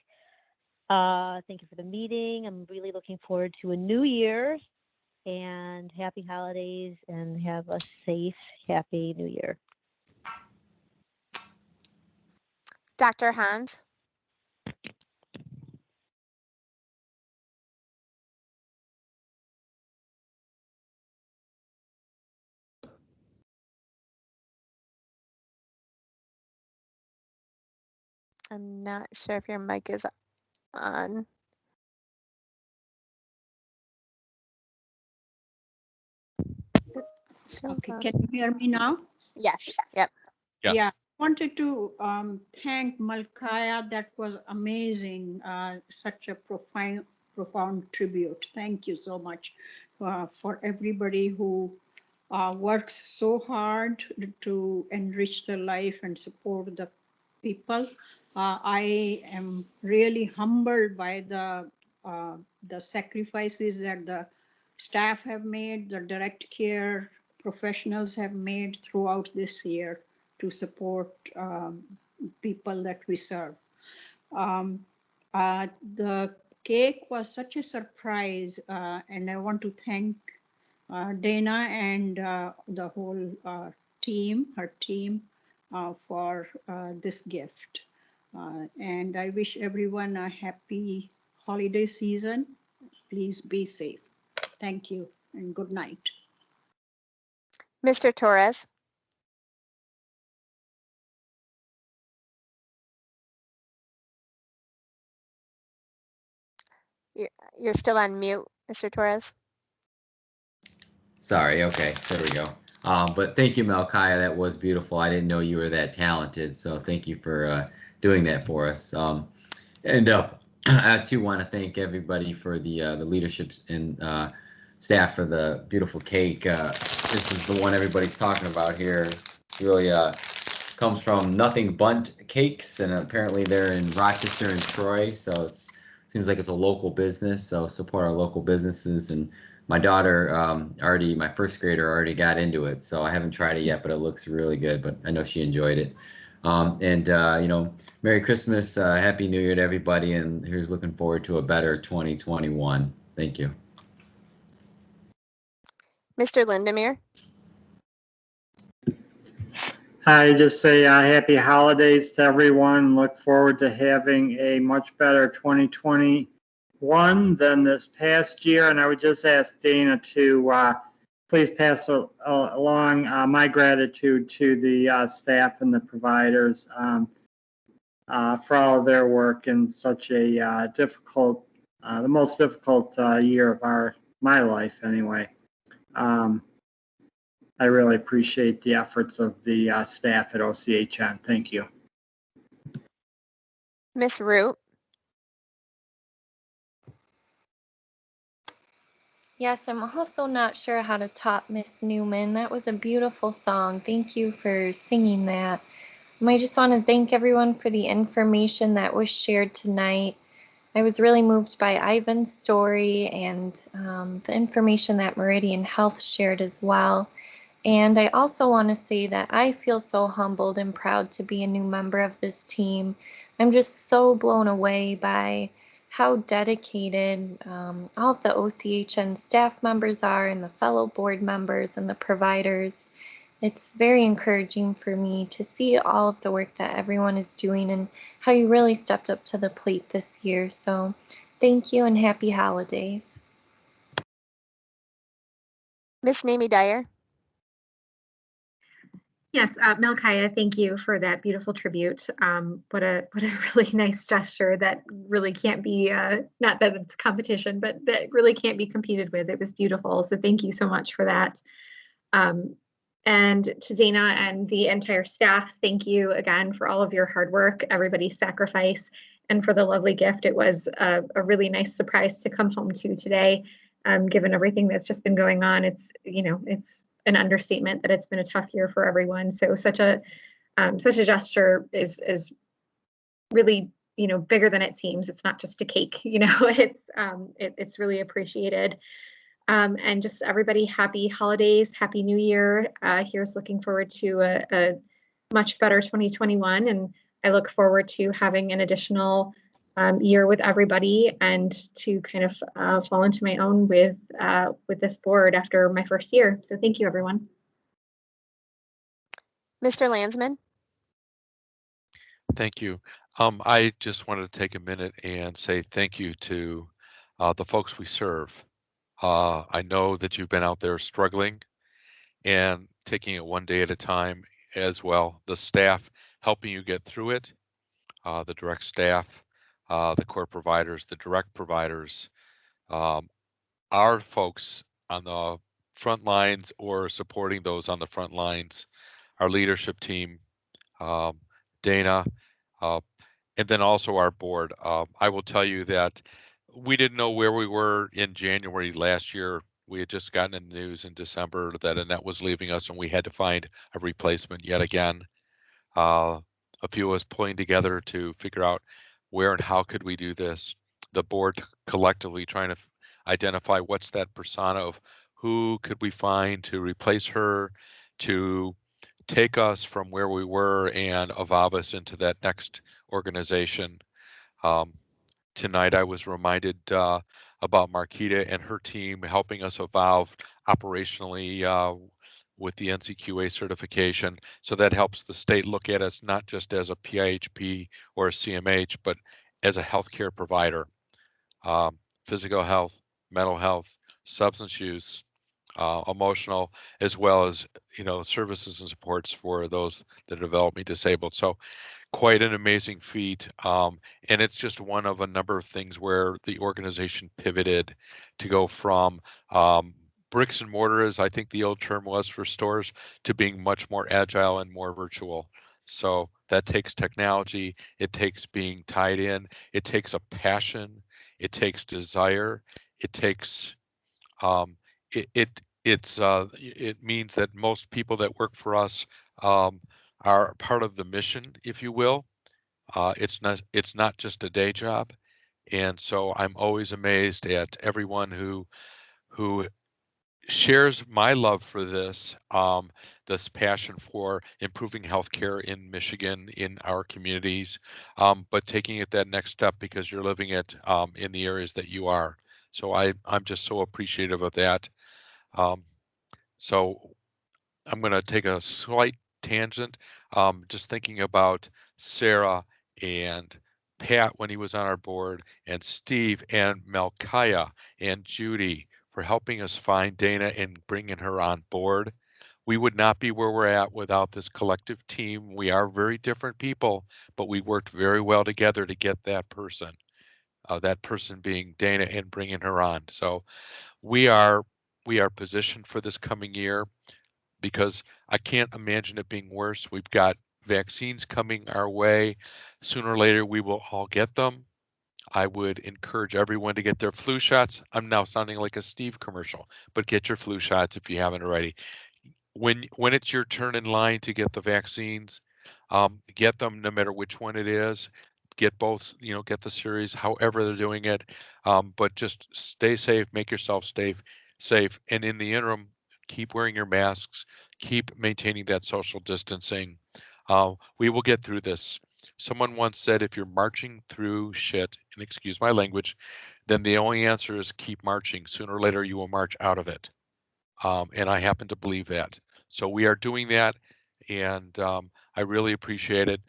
Thank you for the meeting. I'm really looking forward to a new year, and happy holidays, and have a safe, happy new year. Dr. Hans? I'm not sure if your mic is on. Okay, can you hear me now? Yes. Yep. Yes. Yeah, wanted to thank Malkaya. That was amazing. Such a profound tribute. Thank you so much for everybody who works so hard to enrich their life and support the people. I am really humbled by the sacrifices that the staff have made, the direct care professionals have made throughout this year to support people that we serve. The cake was such a surprise, and I want to thank Dana and the whole team, her team, for this gift. And I wish everyone a happy holiday season. Please be safe. Thank you and good night. Mr. Torres? You're still on mute, Mr. Torres. Sorry. Okay. There we go. But thank you, Malkaya. That was beautiful. I didn't know you were that talented. So thank you for doing that for us. And I too want to thank everybody for the leadership and staff for the beautiful cake. This is the one everybody's talking about here. Really comes from Nothing Bunt Cakes, and apparently they're in Rochester and Troy. So it seems like it's a local business. So support our local businesses. And my daughter my first grader already got into it. So I haven't tried it yet, but it looks really good. But I know she enjoyed it. Merry Christmas, Happy New Year to everybody, and here's looking forward to a better 2021. Thank you. Mr. Lindemere? I just say happy holidays to everyone. Look forward to having a much better 2021 than this past year. And I would just ask Dana to please pass along my gratitude to the staff and the providers for all of their work in such a difficult, the most difficult year of my life anyway. I really appreciate the efforts of the staff at OCHN. Thank you. Miss Root? Yes, I'm also not sure how to top Miss Newman. That was a beautiful song. Thank you for singing that. I just want to thank everyone for the information that was shared tonight. I was really moved by Ivan's story and the information that Meridian Health shared as well. And I also want to say that I feel so humbled and proud to be a new member of this team. I'm just so blown away by how dedicated all of the OCHN staff members are, and the fellow board members and the providers. It's very encouraging for me to see all of the work that everyone is doing and how you really stepped up to the plate this year. So thank you and happy holidays. Miss Mamie Dyer. Yes, Melchiah, thank you for that beautiful tribute. What a really nice gesture that really can't be, not that it's competition, but that really can't be competed with. It was beautiful. So thank you so much for that. And to Dana and the entire staff, thank you again for all of your hard work, everybody's sacrifice, and for the lovely gift. It was a really nice surprise to come home to today, given everything that's just been going on. It's, it's an understatement that it's been a tough year for everyone. So such a gesture is really, bigger than it seems. It's not just a cake, it's really appreciated. And just everybody, happy holidays, happy new year. Here's looking forward to a much better 2021. And I look forward to having an additional year with everybody and to kind of fall into my own with this board after my first year. So thank you, everyone. Mr. Landsman. Thank you. I just wanted to take a minute and say thank you to the folks we serve. I know that you've been out there struggling and taking it one day at a time as well. The staff helping you get through it, the direct staff, the core providers, the direct providers, our folks on the front lines or supporting those on the front lines, our leadership team, Dana, and then also our board. I will tell you that we didn't know where we were in January last year. We had just gotten in the news in December that Annette was leaving us, and we had to find a replacement yet again. A few of us pulling together to figure out where and how could we do this. The board collectively trying to identify what's that persona of who could we find to replace her, to take us from where we were and evolve us into that next organization. Tonight I was reminded about Marquita and her team helping us evolve operationally with the NCQA certification. So that helps the state look at us not just as a PIHP or a CMH, but as a healthcare provider. Physical health, mental health, substance use, emotional, as well as services and supports for those that are developmentally disabled. So quite an amazing feat, and it's just one of a number of things where the organization pivoted to go from bricks and mortar, as I think the old term was for stores, to being much more agile and more virtual. So that takes technology, it takes being tied in, it takes a passion, it takes desire, it takes it means that most people that work for us are part of the mission, if you will. It's not just a day job, and so I'm always amazed at everyone who shares my love for this passion for improving healthcare in Michigan, in our communities, but taking it that next step because you're living it in the areas that you are. So I'm just so appreciative of that. So I'm going to take a slight tangent, just thinking about Sarah and Pat when he was on our board, and Steve and Melchiah and Judy for helping us find Dana and bringing her on board. We would not be where we're at without this collective team. We are very different people, but we worked very well together to get that person being Dana and bringing her on. So we are positioned for this coming year, because I can't imagine it being worse. We've got vaccines coming our way. Sooner or later, we will all get them. I would encourage everyone to get their flu shots. I'm now sounding like a Steve commercial, but get your flu shots if you haven't already. When it's your turn in line to get the vaccines, get them no matter which one it is. Get both, get the series, however they're doing it. But just stay safe, make yourself safe. And in the interim, keep wearing your masks, keep maintaining that social distancing. We will get through this. Someone once said, if you're marching through shit, and excuse my language, then the only answer is keep marching. Sooner or later, you will march out of it. And I happen to believe that. So we are doing that, and I really appreciate it.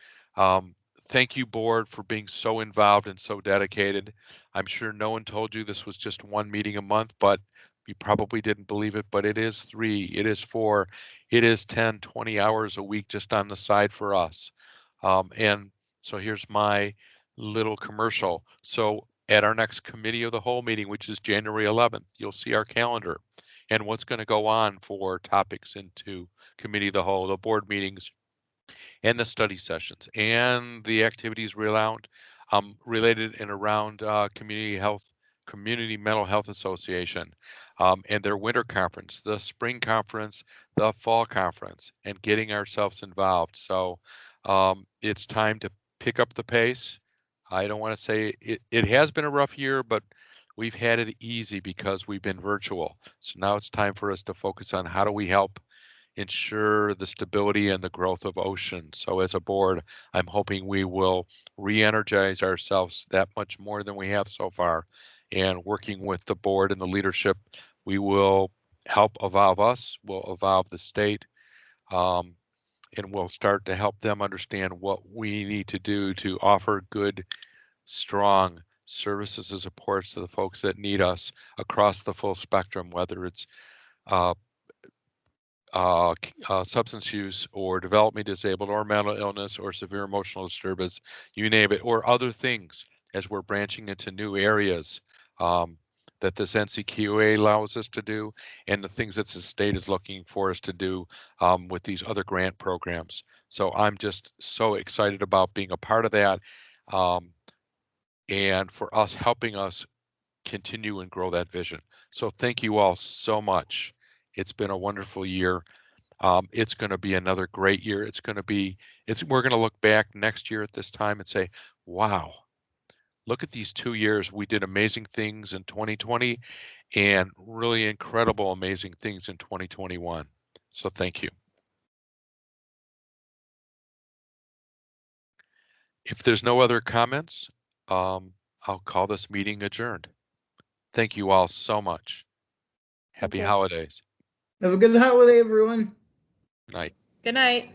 Thank you, board, for being so involved and so dedicated. I'm sure no one told you this was just one meeting a month, but you probably didn't believe it, but it is 3, it is 4, it is 10, 20 hours a week just on the side for us. And so here's my little commercial. So at our next committee of the whole meeting, which is January 11th, you'll see our calendar and what's going to go on for topics into committee of the whole, the board meetings, and the study sessions, and the activities related and around Community Mental Health Association, and their winter conference, the spring conference, the fall conference, and getting ourselves involved. So it's time to pick up the pace. I don't want to say it has been a rough year, but we've had it easy because we've been virtual. So now it's time for us to focus on how do we help ensure the stability and the growth of OCHN. So as a board, I'm hoping we will re-energize ourselves that much more than we have so far. And working with the board and the leadership, we will help evolve us, we'll evolve the state, and we'll start to help them understand what we need to do to offer good, strong services and supports to the folks that need us across the full spectrum, whether it's substance use or developmentally disabled or mental illness or severe emotional disturbance, you name it, or other things as we're branching into new areas that this NCQA allows us to do, and the things that the state is looking for us to do with these other grant programs. So I'm just so excited about being a part of that, and for us helping us continue and grow that vision. So thank you all so much. It's been a wonderful year. It's going to be another great year. We're going to look back next year at this time and say, wow, look at these 2 years. We did amazing things in 2020 and really incredible, amazing things in 2021. So thank you. If there's no other comments, I'll call this meeting adjourned. Thank you all so much. Happy holidays. Have a good holiday, everyone. Night. Good night.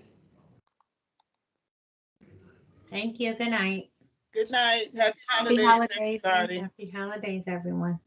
Thank you. Good night. Good night. Happy Happy holidays, holidays. everybody. Happy holidays, everyone.